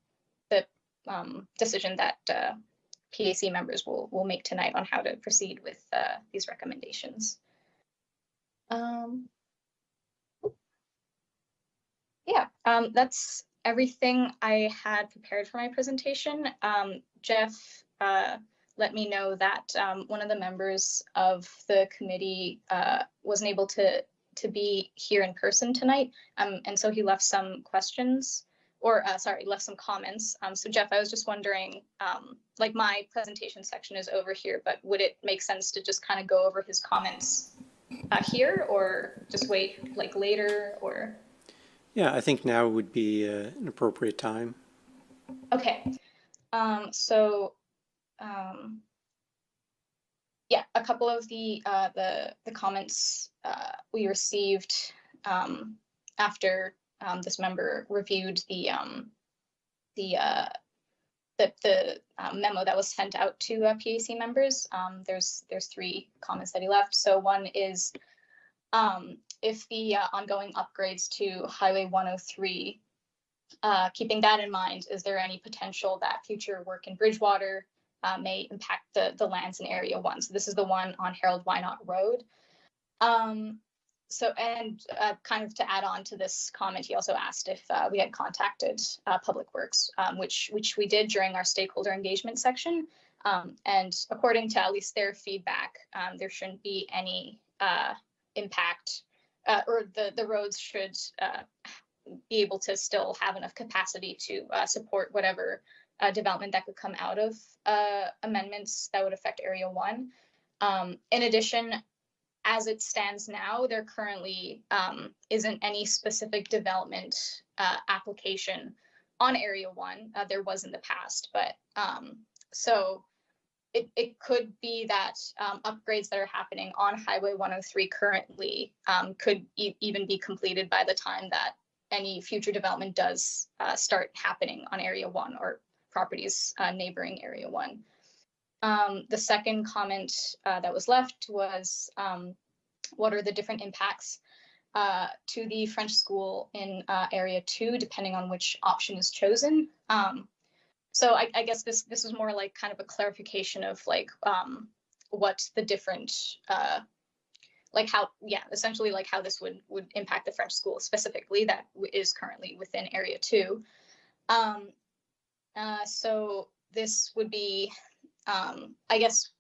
decision that PAC members will make tonight on how to proceed with these recommendations. That's everything I had prepared for my presentation. Jeff let me know that one of the members of the committee wasn't able to be here in person tonight, and so he left some questions, or left some comments. So Jeff, I was just wondering, like my presentation section is over here, but would it make sense to just kind of go over his comments here, or just wait like later, or? Yeah, I think now would be an appropriate time. Okay. Yeah, a couple of the comments we received after this member reviewed the memo that was sent out to PAC members. There's three comments that he left. So one is, if the ongoing upgrades to Highway 103, keeping that in mind, is there any potential that future work in Bridgewater may impact the lands in Area 1? So this is the one on Harold Wynot Road. Kind of to add on to this comment, he also asked if we had contacted Public Works, which we did during our stakeholder engagement section. And according to at least their feedback, there shouldn't be any impact, or the roads should be able to still have enough capacity to support whatever development that could come out of amendments that would affect Area 1. In addition, as it stands now, there currently isn't any specific development application on Area 1. There was in the past, but so it could be that upgrades that are happening on Highway 103 currently could even be completed by the time that any future development does start happening on Area 1 or properties neighboring Area 1. The second comment that was left was, what are the different impacts to the French school in Area 2, depending on which option is chosen? So I guess this is more like kind of a clarification of like what the different like how, yeah, essentially like how this would impact the French school specifically that is currently within Area 2. So this would be, I guess,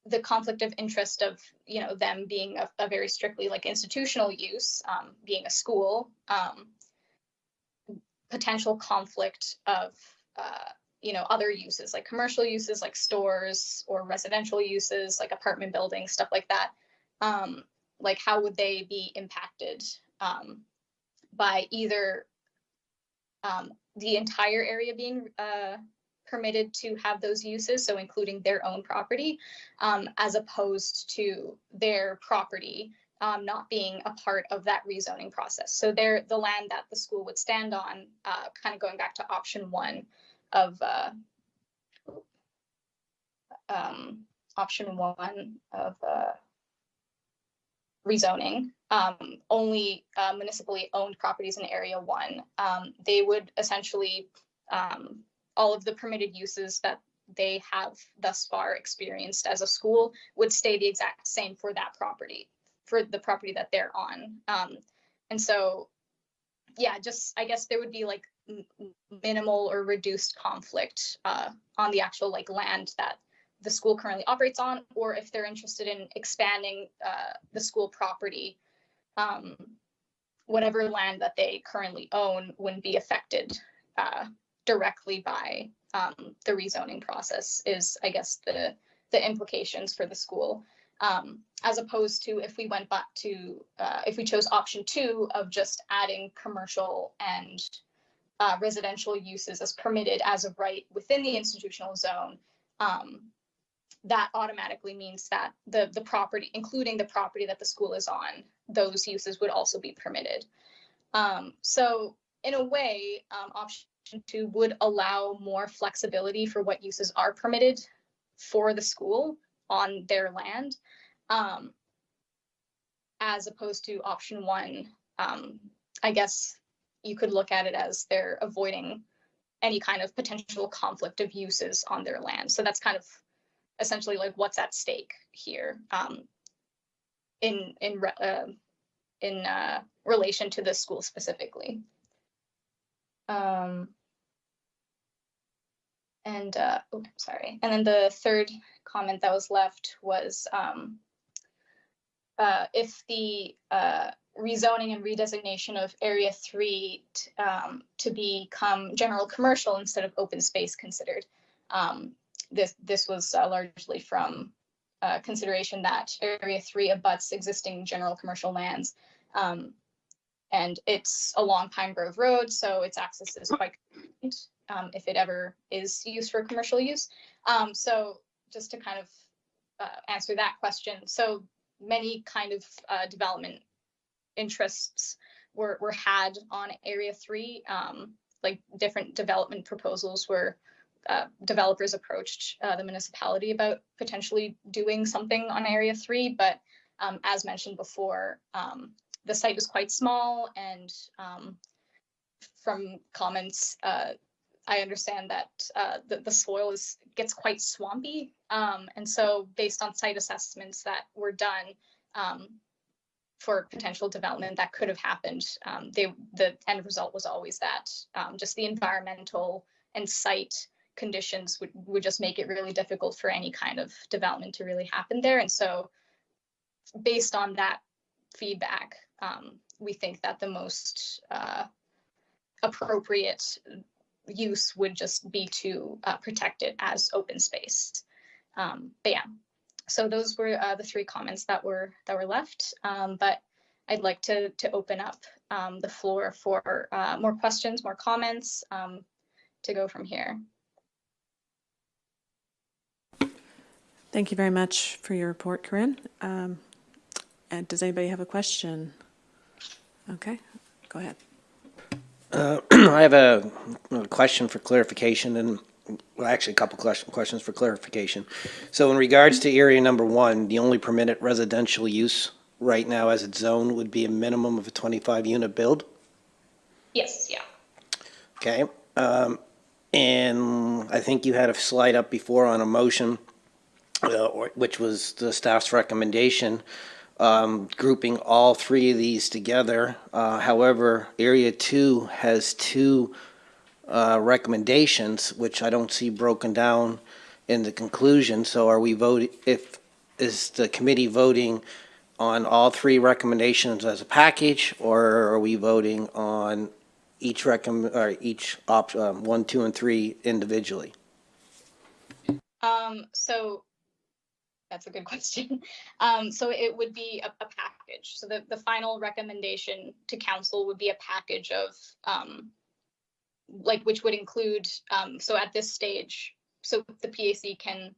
the conflict of interest of, you know, them being a very strictly like institutional use, being a school, potential conflict of, you know, other uses like commercial uses like stores or residential uses like apartment buildings, stuff like that. Like how would they be impacted by either the entire area being permitted to have those uses, so including their own property, as opposed to their property not being a part of that rezoning process. So the land that the school would stand on, kind of going back to option one of rezoning, only municipally owned properties in Area 1. They would essentially, all of the permitted uses that they have thus far experienced as a school would stay the exact same for that property, for the property that they're on. And so, yeah, just, I guess there would be like minimal or reduced conflict on the actual like land that the school currently operates on, or if they're interested in expanding the school property, whatever land that they currently own wouldn't be affected directly by the rezoning process is, I guess, the implications for the school. As opposed to if we went back to, if we chose option 2 of just adding commercial and residential uses as permitted as of right within the institutional zone, that automatically means that the property, including the property that the school is on, those uses would also be permitted. So in a way, option 2 would allow more flexibility for what uses are permitted for the school on their land, as opposed to option 1. I guess you could look at it as they're avoiding any kind of potential conflict of uses on their land. So that's kind of essentially like what's at stake here, in relation to the school specifically. Sorry. And then the third comment that was left was if the rezoning and redesignation of Area 3 to become general commercial instead of open space considered. This was largely from consideration that Area 3 abuts existing general commercial lands, and it's along Pine Grove Road, so its access is quite convenient if it ever is used for commercial use. So just to kind of answer that question, so many kind of development interests were had on Area 3, like different development proposals where developers approached the municipality about potentially doing something on Area 3, but as mentioned before, the site is quite small, and from comments, I understand that the soil gets quite swampy, and so based on site assessments that were done for potential development that could have happened, the end result was always that just the environmental and site conditions would just make it really difficult for any kind of development to really happen there. And so based on that feedback, we think that the most appropriate use would just be to protect it as open space. But yeah, so those were the 3 comments that were left. But I'd like to open up the floor for more questions, more comments, to go from here. Thank you very much for your report, Corinne. And does anybody have a question? Okay, go ahead. I have a question for clarification, and well, actually a couple questions for clarification. So in regards to area number 1, the only permitted residential use right now as it's zoned would be a minimum of a 25-unit build? Yes, yeah. Okay. And I think you had a slide up before on a motion, which was the staff's recommendation grouping all three of these together. However, Area 2 has two recommendations, which I don't see broken down in the conclusion. So are we voting, is the committee voting on all three recommendations as a package, or are we voting on each option, 1, 2, and 3 individually? So that's a good question. So it would be a package. So the final recommendation to council would be a package of which would include, so at this stage, so the PAC can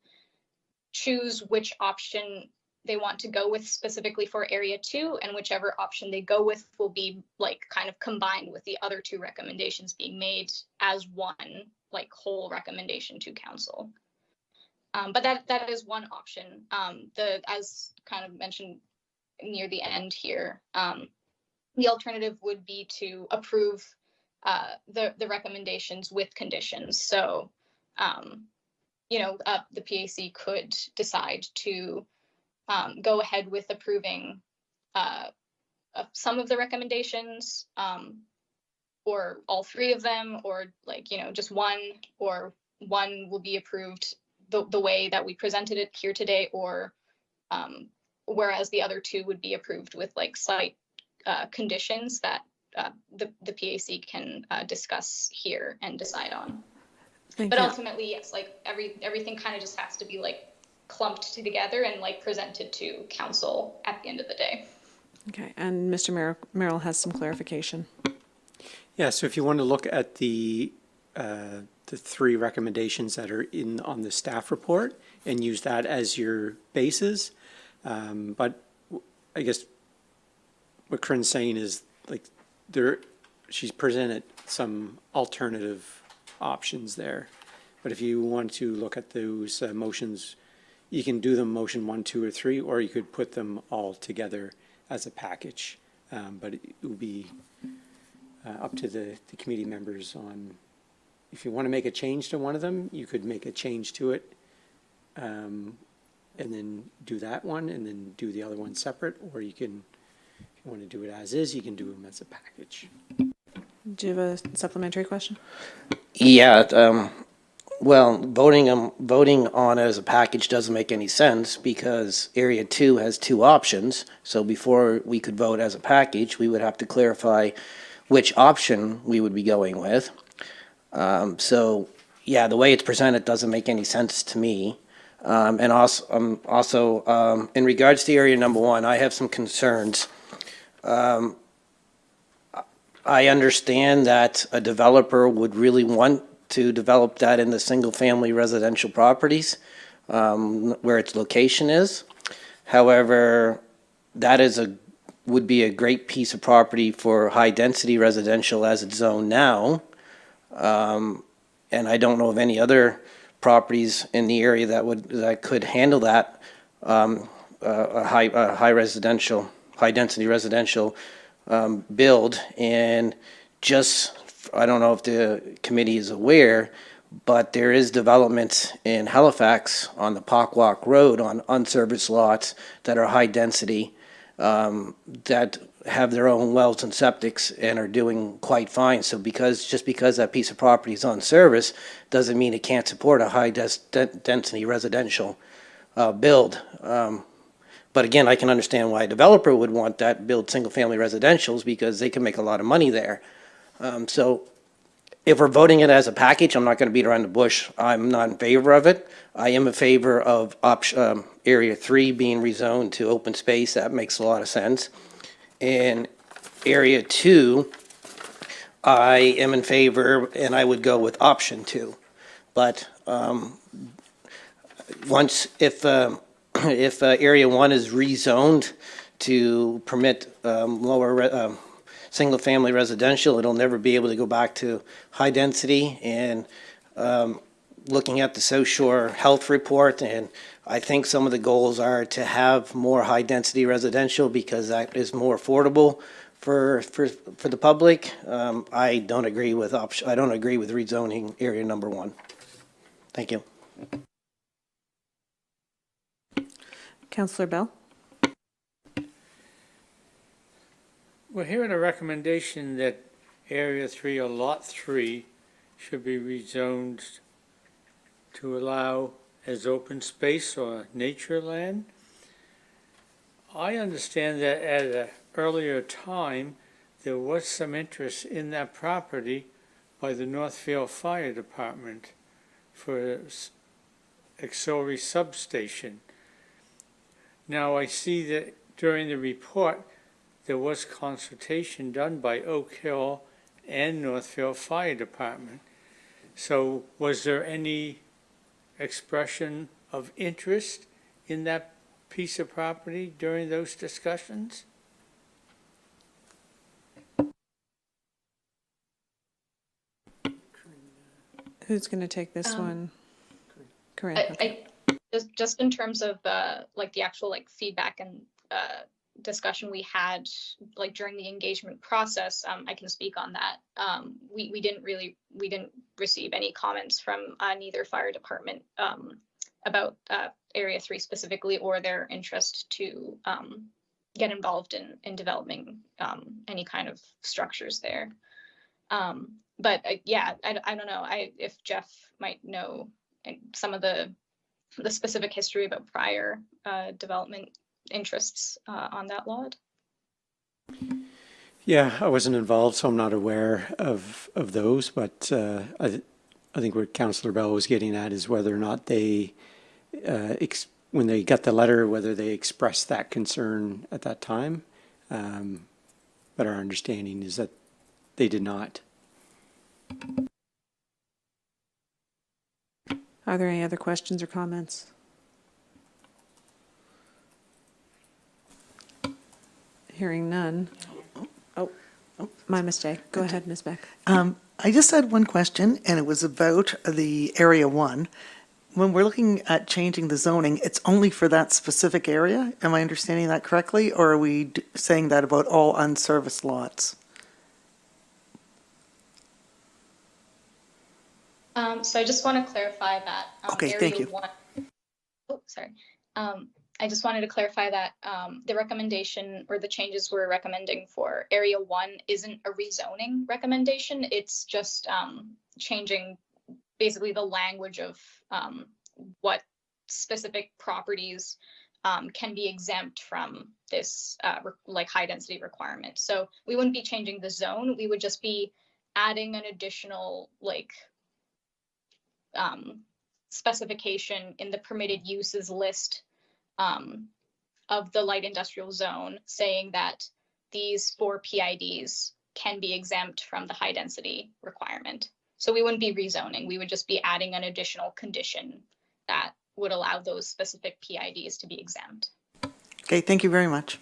choose which option they want to go with specifically for Area 2, and whichever option they go with will be kind of combined with the other two recommendations being made as one whole recommendation to council. But that is one option. As kind of mentioned near the end here, the alternative would be to approve the recommendations with conditions. So, the PAC could decide to go ahead with approving some of the recommendations, or all three of them, or just one, or one will be approved the way that we presented it here today, or whereas the other two would be approved with slight conditions that the PAC can discuss here and decide on. But ultimately, yes, everything kind of just has to be clumped together and presented to council at the end of the day. Okay, and Mr. Merrill has some clarification. Yeah, so if you want to look at the three recommendations that are on the staff report and use that as your basis, but I guess what Corinne's saying is she's presented some alternative options there. But if you want to look at those motions, you can do them motion 1, 2, or 3, or you could put them all together as a package. But it would be up to the committee members on, if you want to make a change to one of them, you could make a change to it and then do that one and then do the other one separate, or you can, if you want to do it as is, you can do them as a package. Do you have a supplementary question? Yeah, well, voting on it as a package doesn't make any sense because Area 2 has two options. So before we could vote as a package, we would have to clarify which option we would be going with. So yeah, the way it's presented doesn't make any sense to me. And also, in regards to Area Number 1, I have some concerns. I understand that a developer would really want to develop that into single-family residential properties where its location is. However, that would be a great piece of property for high-density residential as it's zoned now. And I don't know of any other properties in the area that could handle that high-density residential build. And just, I don't know if the committee is aware, but there is developments in Halifax on the Pockwalk Road on unserviced lots that are high density that have their own wells and septics and are doing quite fine. So just because that piece of property is on service doesn't mean it can't support a high density residential build. But again, I can understand why a developer would want that build single-family residentials because they can make a lot of money there. So if we're voting it as a package, I'm not going to beat around the bush. I'm not in favor of it. I am in favor of Area 3 being rezoned to open space. That makes a lot of sense. And Area 2, I am in favor, and I would go with option 2. But if Area 1 is rezoned to permit lower single-family residential, it'll never be able to go back to high density. And looking at the South Shore Health Report, and I think some of the goals are to have more high-density residential because that is more affordable for the public. I don't agree with rezoning Area Number 1. Thank you. Councillor Bell? We're hearing a recommendation that Area 3 or Lot 3 should be rezoned to allow as open space or nature land. I understand that at an earlier time, there was some interest in that property by the Northfield Fire Department for an auxiliary substation. Now, I see that during the report, there was consultation done by Oak Hill and Northfield Fire Department. So was there any expression of interest in that piece of property during those discussions? Who's going to take this one? Corinne. Okay. Just in terms of like the actual like feedback and discussion we had like during the engagement process, I can speak on that. We didn't receive any comments from neither fire department about Area 3 specifically, or their interest to get involved in developing any kind of structures there. But yeah, I don't know. If Jeff might know some of the specific history about prior development interests on that lot. Yeah, I wasn't involved, so I'm not aware of those, but I think what Councillor Bell was getting at is whether or not they, when they got the letter, whether they expressed that concern at that time. But our understanding is that they did not. Are there any other questions or comments? Hearing none. Oh, my mistake. Go ahead, Ms. Beck. I just had one question, and it was about the Area 1. When we're looking at changing the zoning, it's only for that specific area? Am I understanding that correctly, or are we saying that about all unserviced lots? So I just want to clarify that. Okay, Area thank you. 1, oh, sorry. I just wanted to clarify that the recommendation or the changes we're recommending for Area 1 isn't a rezoning recommendation. It's just changing basically the language of what specific properties can be exempt from this like high density requirement. So we wouldn't be changing the zone. We would just be adding an additional like specification in the permitted uses list of the light industrial zone, saying that these 4 PIDs can be exempt from the high density requirement. So we wouldn't be rezoning. We would just be adding an additional condition that would allow those specific PIDs to be exempt. Okay, thank you very much.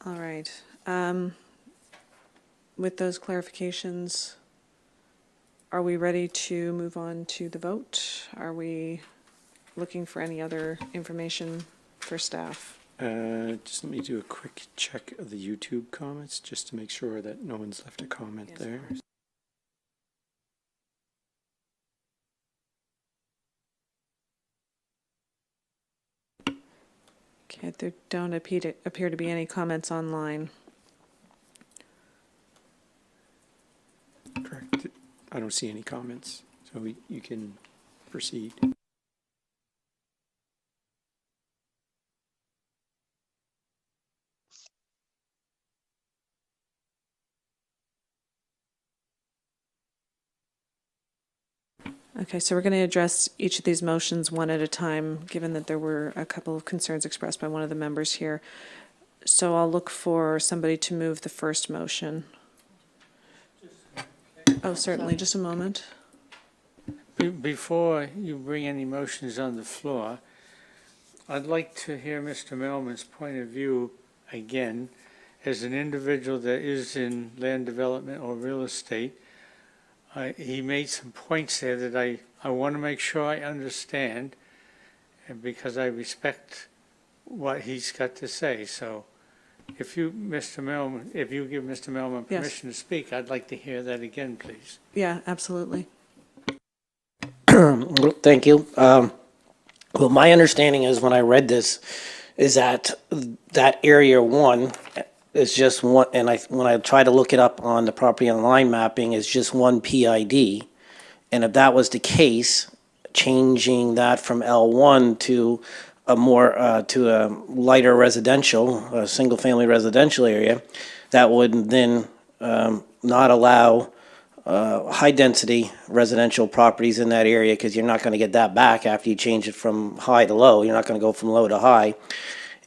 All right. With those clarifications, are we ready to move on to the vote? Are we looking for any other information for staff? Just let me do a quick check of the YouTube comments, just to make sure that no one's left a comment there. Okay, there don't appear to be any comments online. Correct. I don't see any comments, so you can proceed. Okay, so we're going to address each of these motions one at a time, given that there were a couple of concerns expressed by one of the members here. So I'll look for somebody to move the first motion. Oh, certainly, just a moment. Before you bring any motions on the floor, I'd like to hear Mr. Melman's point of view again, as an individual that is in land development or real estate. He made some points there that I want to make sure I understand, and because I respect what he's got to say. So if you, Mr. Melman, if you give Mr. Melman permission to speak, I'd like to hear that again, please. Yeah, absolutely. Thank you. Well, my understanding is when I read this, is that that area one is just one, and when I try to look it up on the property and line mapping, is just one PID. And if that was the case, changing that from L1 to a more, to a lighter residential, a single-family residential area, that would then not allow high-density residential properties in that area, because you're not going to get that back after you change it from high to low. You're not going to go from low to high.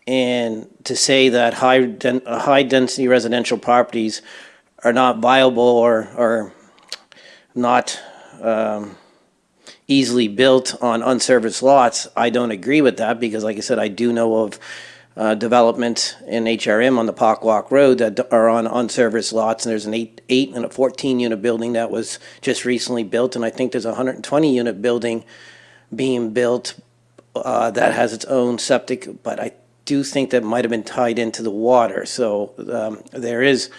And to say that high-density residential properties are not viable or not easily built on unserviced lots, I don't agree with that, because like I said, I do know of development in HRM on the Park Walk Road that are on unserviced lots, and there's an 8 and a 14 unit building that was just recently built, and I think there's a 120 unit building being built that has its own septic, but I do think that might have been tied into the water. So there is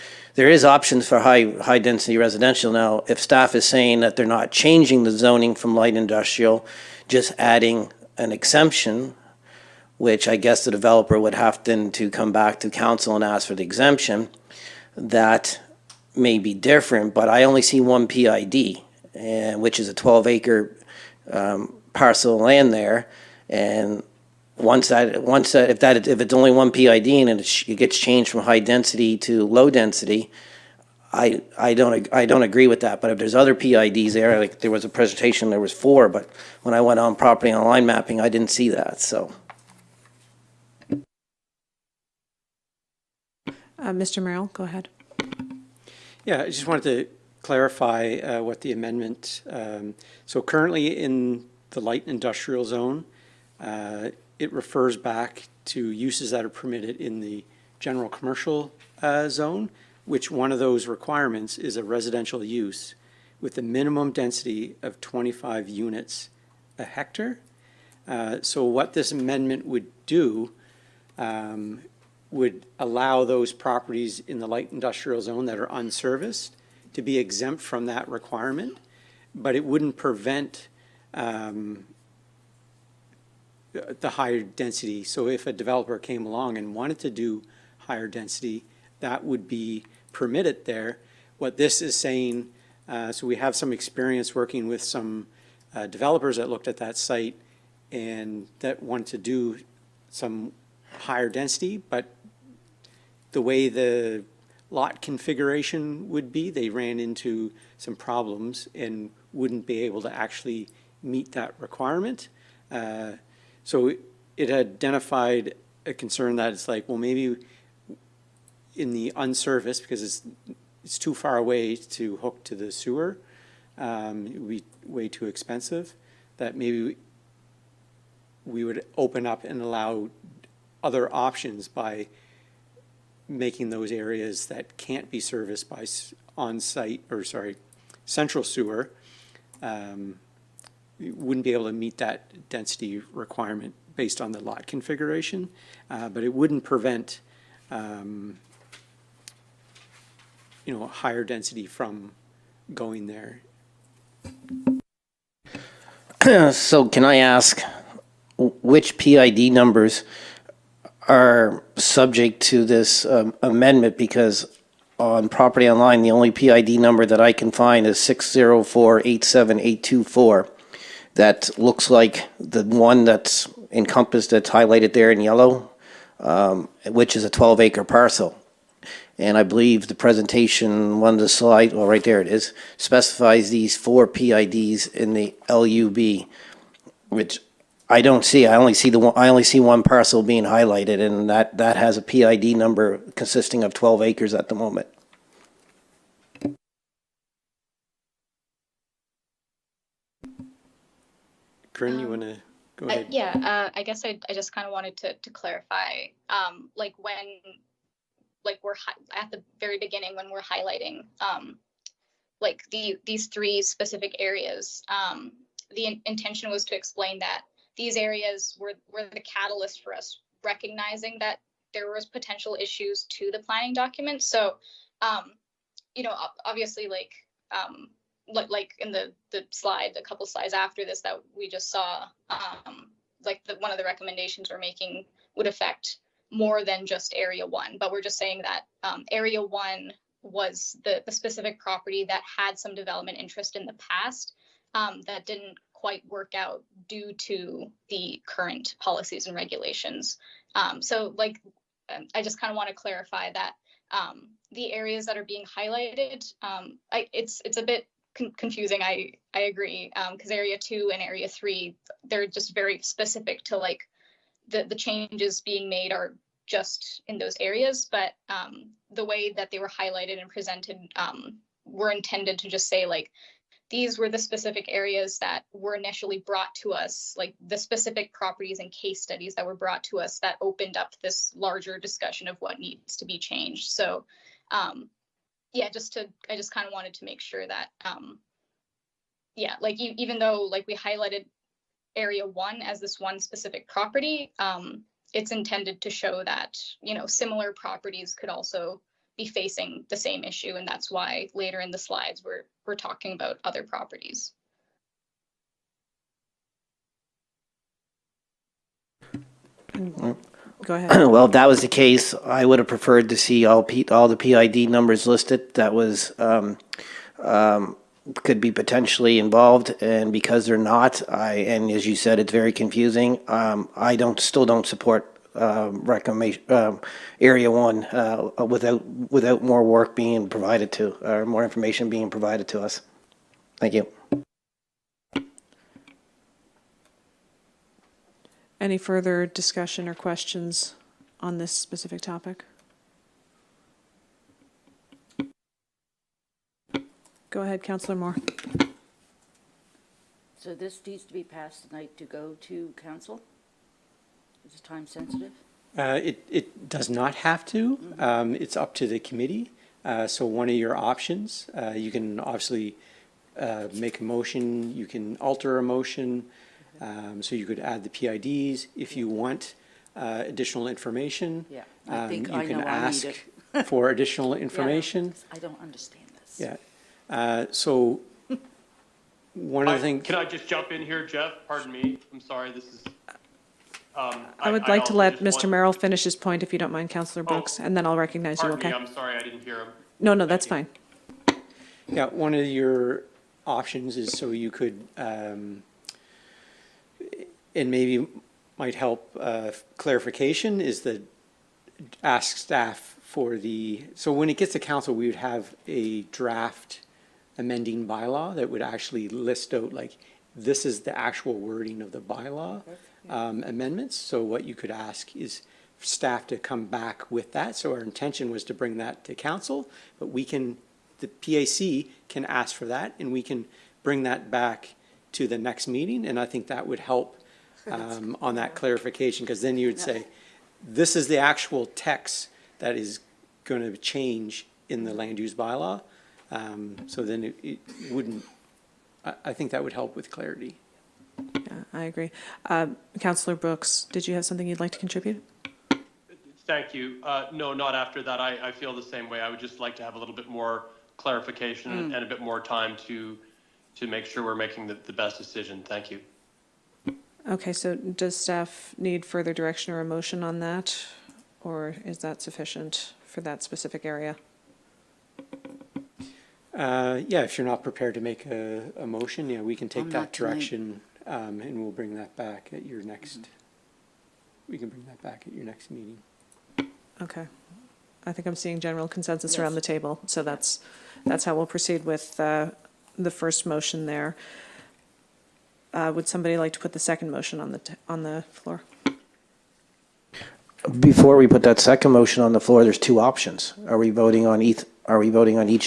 options for high density residential. Now, if staff is saying that they're not changing the zoning from light industrial, just adding an exemption, which I guess the developer would have then to come back to council and ask for the exemption, that may be different, but I only see one PID, which is a 12-acre parcel of land there, and if it's only one PID and it gets changed from high density to low density, I don't agree with that. But if there's other PIDs there, like there was a presentation, there was 4, but when I went on property and line mapping, I didn't see that. So, Mr. Merrill, go ahead. Yeah, I just wanted to clarify what the amendment, so currently in the light industrial zone, it refers back to uses that are permitted in the general commercial zone, which one of those requirements is a residential use with a minimum density of 25 units a hectare. So what this amendment would do would allow those properties in the light industrial zone that are unserviced to be exempt from that requirement, but it wouldn't prevent the higher density. So if a developer came along and wanted to do higher density, that would be permitted there. What this is saying, so we have some experience working with some developers that looked at that site and that wanted to do some higher density, but the way the lot configuration would be, they ran into some problems and wouldn't be able to actually meet that requirement. So it identified a concern that it's like, well, maybe in the unserviced, because it's too far away to hook to the sewer, it would be way too expensive, that maybe we would open up and allow other options by making those areas that can't be serviced by central sewer, wouldn't be able to meet that density requirement based on the lot configuration, but it wouldn't prevent higher density from going there. so can I ask which PID numbers are subject to this amendment? Because on property online, the only PID number that I can find is 604-87824. That looks like the one that's encompassed, that's highlighted there in yellow, which is a 12-acre parcel. And I believe the presentation, one of the slide, well, right there it is, specifies these 4 PIDs in the LUB, which I don't see. I only see one parcel being highlighted, and that has a PID number consisting of 12 acres at the moment. Corinne, you want to go ahead? I guess I just kind of wanted to clarify, like when, like we're at the very beginning when we're highlighting, like these 3 specific areas, the intention was to explain that these areas were the catalyst for us recognizing that there was potential issues to the planning document. So, obviously, like, like in the slide, a couple slides after this that we just saw, like one of the recommendations we're making would affect more than just area 1, but we're just saying that area 1 was the specific property that had some development interest in the past that didn't quite work out due to the current policies and regulations. So like, I just kind of want to clarify that the areas that are being highlighted, it's a bit confusing. I agree, because area 2 and area 3, they're just very specific to like the changes being made are just in those areas, but the way that they were highlighted and presented were intended to just say like, these were the specific areas that were initially brought to us, like the specific properties and case studies that were brought to us that opened up this larger discussion of what needs to be changed. So yeah, I just kind of wanted to make sure that, yeah, like even though like we highlighted area 1 as this one specific property, it's intended to show that, you know, similar properties could also be facing the same issue. And that's why later in the slides, we're talking about other properties. Go ahead. Well, if that was the case, I would have preferred to see all the PID numbers listed that was, could be potentially involved, and because they're not, and as you said, it's very confusing, I still don't support recommendation, area 1, without more work being provided to, or more information being provided to us. Thank you. Any further discussion or questions on this specific topic? Go ahead, Councillor Moore. So this needs to be passed tonight to go to council? Is it time sensitive? It does not have to. It's up to the committee. So one of your options, you can obviously make a motion, you can alter a motion. So you could add the PIDs if you want additional information. Yeah, I think I you know can I need ask it. for additional information. I don't understand this. Yeah. So one of the things. Can I just jump in here, Jeff? Pardon me. I'm sorry. This is. I would like to let Mr. Merrill finish his point, if you don't mind, Councillor Brooks, and then I'll recognize you, okay? Pardon me, I'm sorry, I didn't hear him. No, that's fine. Yeah, one of your options is so you could, and maybe might help clarification, is that ask staff for so when it gets to council, we would have a draft amending bylaw that would actually list out like, this is the actual wording of the bylaw amendments. So what you could ask is staff to come back with that. So our intention was to bring that to council, but the PAC can ask for that and we can bring that back to the next meeting. And I think that would help on that clarification, because then you would say, this is the actual text that is going to change in the land use bylaw. So then it wouldn't, I think that would help with clarity. Yeah, I agree. Councillor Brooks, did you have something you'd like to contribute? Thank you. No, not after that. I feel the same way. I would just like to have a little bit more clarification and a bit more time to make sure we're making the best decision. Thank you. Okay, so does staff need further direction or a motion on that? Or is that sufficient for that specific area? Yeah, if you're not prepared to make a motion, yeah, we can take I'm that not tonight. direction and we'll bring that back at your next, we can bring that back at your next meeting. Okay. I think I'm seeing general consensus around Yes. the table, so that's how we'll proceed with the first motion there. Would somebody like to put the second motion on the floor? Before we put that second motion on the floor, there's two options. Are we voting on each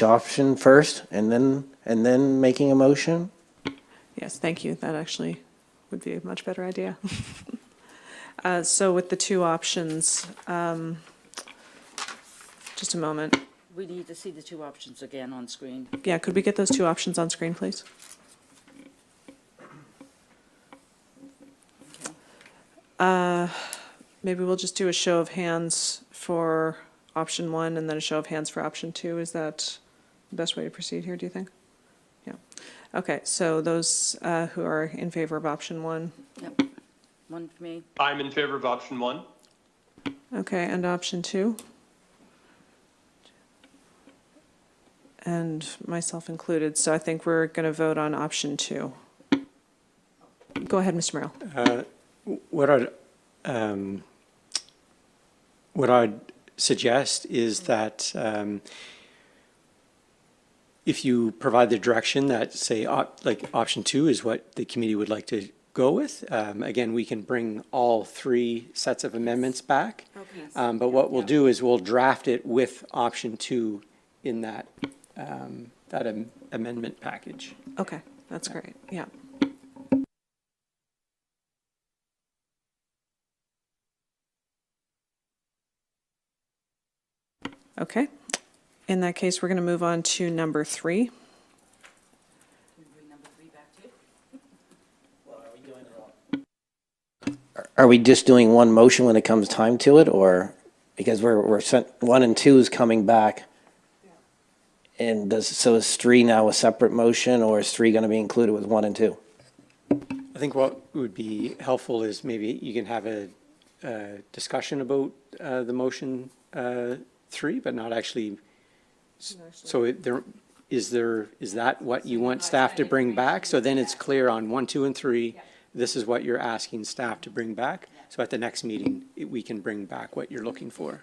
option first and then making a motion? Yes, thank you. That actually would be a much better idea. So with the two options, just a moment. We need to see the two options again on screen. Yeah, could we get those two options on screen, please? Maybe we'll just do a show of hands for option 1 and then a show of hands for option 2. Is that the best way to proceed here, do you think? Yeah. Okay, so those who are in favor of option one. Yep. One for me. I'm in favor of option one. Okay, and option two? And myself included, so I think we're going to vote on option two. Go ahead, Mr. Merrill. What I'd suggest is that if you provide the direction that, say, like option two is what the committee would like to go with, again, we can bring all three sets of amendments back. Okay. But what we'll do is we'll draft it with option two in that, amendment package. Okay, that's great, yeah. Okay, in that case, we're going to move on to number three. Can we bring number 3 back too? Are we just doing one motion when it comes time to it, or, because we're sent, 1 and 2 is coming back? And so is 3 now a separate motion, or is 3 going to be included with 1 and 2? I think what would be helpful is maybe you can have a discussion about the motion 3, but not actually. So is that what you want staff to bring back? So then it's clear on 1, 2, and 3, this is what you're asking staff to bring back. So at the next meeting, we can bring back what you're looking for.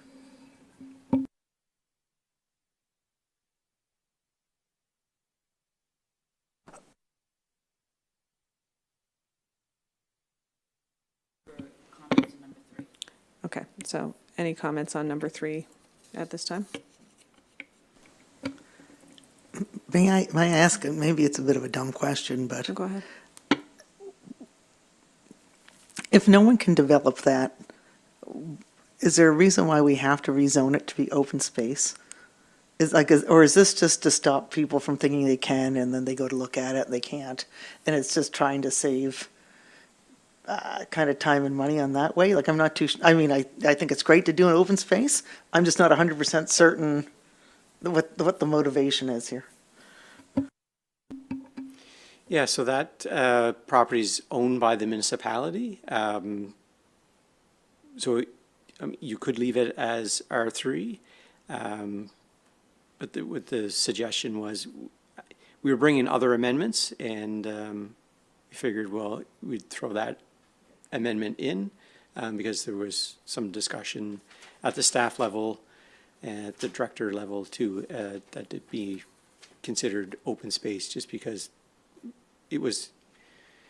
Comments on number 3. Okay, so any comments on number 3 at this time? May I ask, and maybe it's a bit of a dumb question, but Go ahead. if no one can develop that, is there a reason why we have to rezone it to be open space? Or is this just to stop people from thinking they can, and then they go to look at it and they can't? And it's just trying to save kind of time and money on that way? Like, I'm not too, I mean, I think it's great to do an open space. I'm just not 100% certain what the motivation is here. Yeah, so that property is owned by the municipality. So you could leave it as R3. But what the suggestion was, we were bringing other amendments, and we figured, well, we'd throw that amendment in because there was some discussion at the staff level and at the director level too, that it be considered open space, just because it was,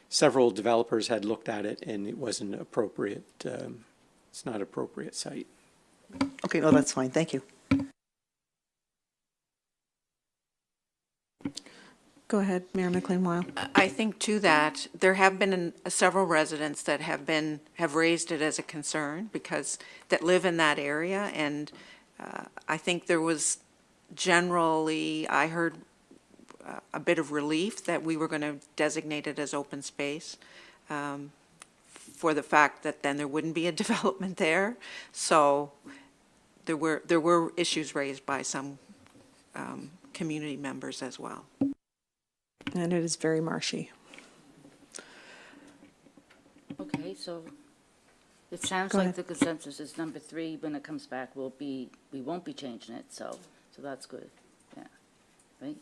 several developers had looked at it and it wasn't appropriate. It's not appropriate site. Okay, no, that's fine. Thank you. Go ahead, Mayor McLean-Weil. I think to that, there have been several residents that have raised it as a concern because that live in that area, and I think there was generally, I heard a bit of relief that we were going to designate it as open space for the fact that then there wouldn't be a development there. So there were issues raised by some community members as well. And it is very marshy. Okay, so it sounds Go like ahead. the consensus is number 3, when it comes back, we won't be changing it, so that's good, yeah, right?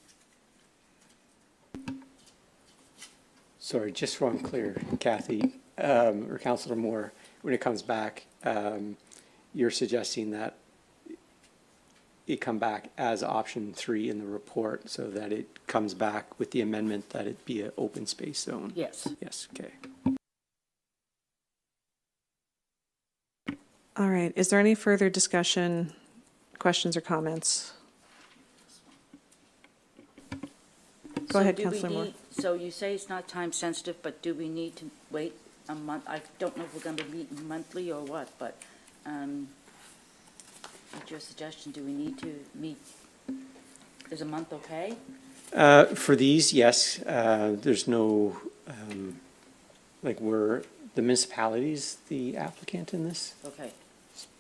Sorry, just so I'm clear, Kathy, or Councillor Moore, when it comes back, you're suggesting that it come back as option 3 in the report, so that it comes back with the amendment that it be an open space zone? Yes. Yes, okay. All right, is there any further discussion, questions or comments? Go ahead, Councillor Moore. So you say it's not time sensitive, but do we need to wait a month? I don't know if we're going to meet monthly or what, but what's your suggestion? Do we need to meet? Is a month okay? For these, yes, there's no, like the municipality's the applicant in this. Okay.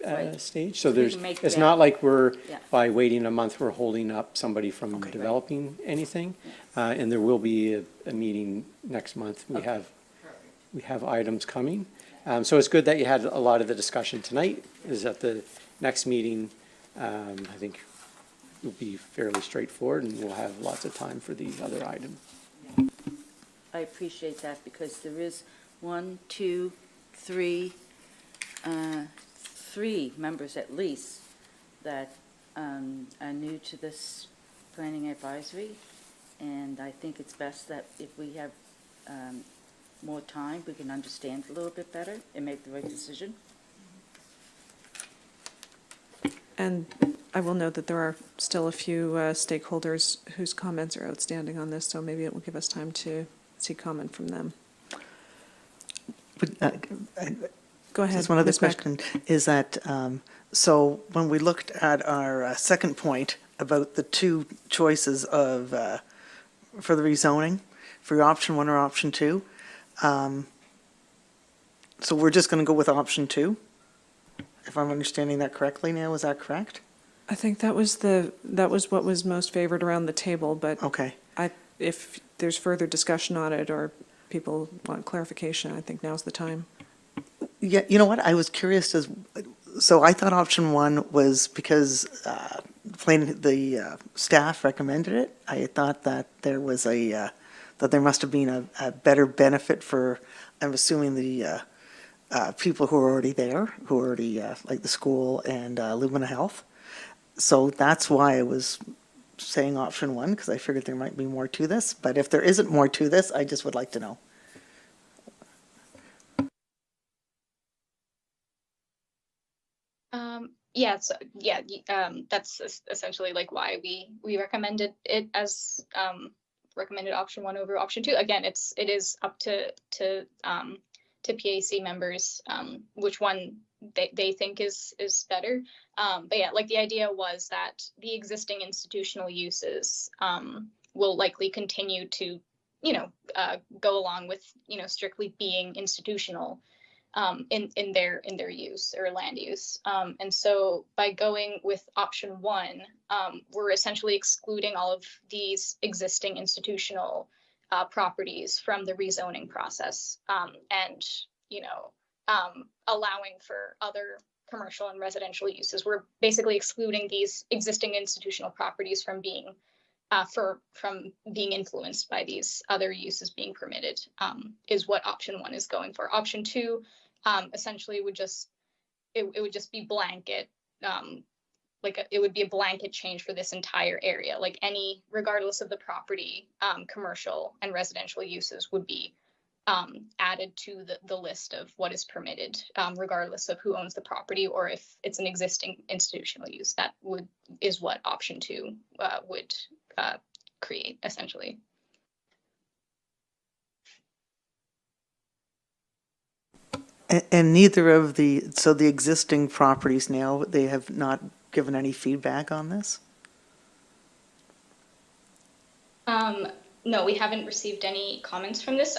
Right. stage. So We there's, can make it's that- not like we're, Yeah. by waiting a month, we're holding up somebody from developing anything. And there will be a meeting next month. We have items coming. So it's good that you had a lot of the discussion tonight, is at the next meeting. I think will be fairly straightforward, and we'll have lots of time for the other items. I appreciate that, because there is one, two, three, three members at least that are new to this planning advisory, and I think it's best that if we have more time, we can understand a little bit better and make the right decision. And I will note that there are still a few stakeholders whose comments are outstanding on this, so maybe it will give us time to see comment from them. Go ahead. Just one other Ms. Mack. question, is that, so when we looked at our second point about the two choices of, for the rezoning, for option one or option two, so we're just going to go with option two? If I'm understanding that correctly now, is that correct? I think that was what was most favored around the table, but Okay. if there's further discussion on it or people want clarification, I think now's the time. Yeah, you know what, I was curious as, so I thought option one was because the staff recommended it. I thought that there was that there must have been a better benefit for, I'm assuming the people who are already there, who are already, like the school and Lumina Health. So that's why I was saying option one, because I figured there might be more to this. But if there isn't more to this, I just would like to know. That's essentially like why we recommended it as recommended option one over option two. Again, it is up to PAC members which one they think is better. But yeah, like the idea was that the existing institutional uses will likely continue to, go along with, strictly being institutional in their use or land use. And so by going with option one, we're essentially excluding all of these existing institutional properties from the rezoning process, and allowing for other commercial and residential uses. We're basically excluding these existing institutional properties from being influenced by these other uses being permitted, is what option one is going for. Option two essentially would just be blanket, it would be a blanket change for this entire area. Like regardless of the property, commercial and residential uses would be added to the list of what is permitted, regardless of who owns the property or if it's an existing institutional use. That is what option two would create, essentially. And neither of the existing properties now, they have not given any feedback on this? No, we haven't received any comments from this.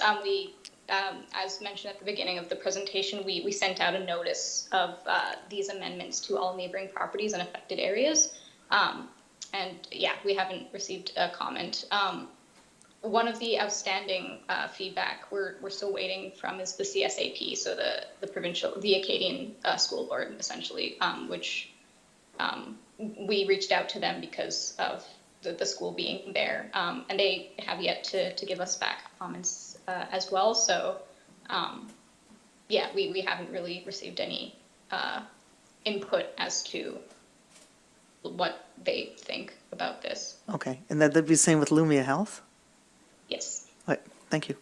As mentioned at the beginning of the presentation, we sent out a notice of these amendments to all neighboring properties and affected areas. And yeah, we haven't received a comment. One of the outstanding feedback we're still waiting from is the CSAP, so the Acadian School Board, essentially, which we reached out to them because of the school being there, and they have yet to give us back comments as well. So yeah, we haven't really received any input as to what they think about this. Okay, and that'd be the same with Lumia Health? Yes. All right, thank you.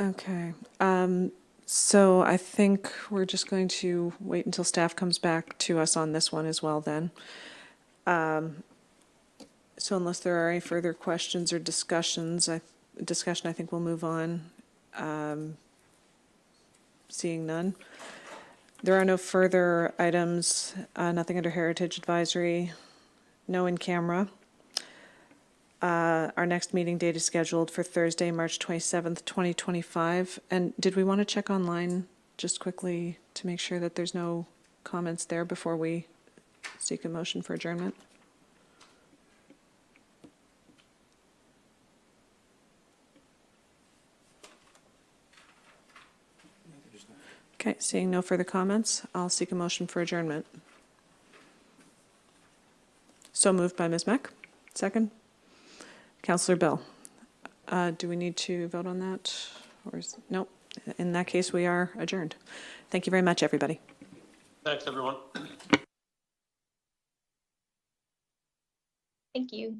Okay, so I think we're just going to wait until staff comes back to us on this one as well then. So unless there are any further questions or discussions, I think we'll move on. Seeing none. There are no further items, nothing under Heritage Advisory, no in camera. Our next meeting date is scheduled for Thursday, March 27th, 2025. And did we want to check online just quickly to make sure that there's no comments there before we seek a motion for adjournment? Okay, seeing no further comments, I'll seek a motion for adjournment. So moved by Ms. Meck. Second? Counselor Bill. Do we need to vote on that? Or is, nope. In that case, we are adjourned. Thank you very much, everybody. Thanks, everyone. Thank you.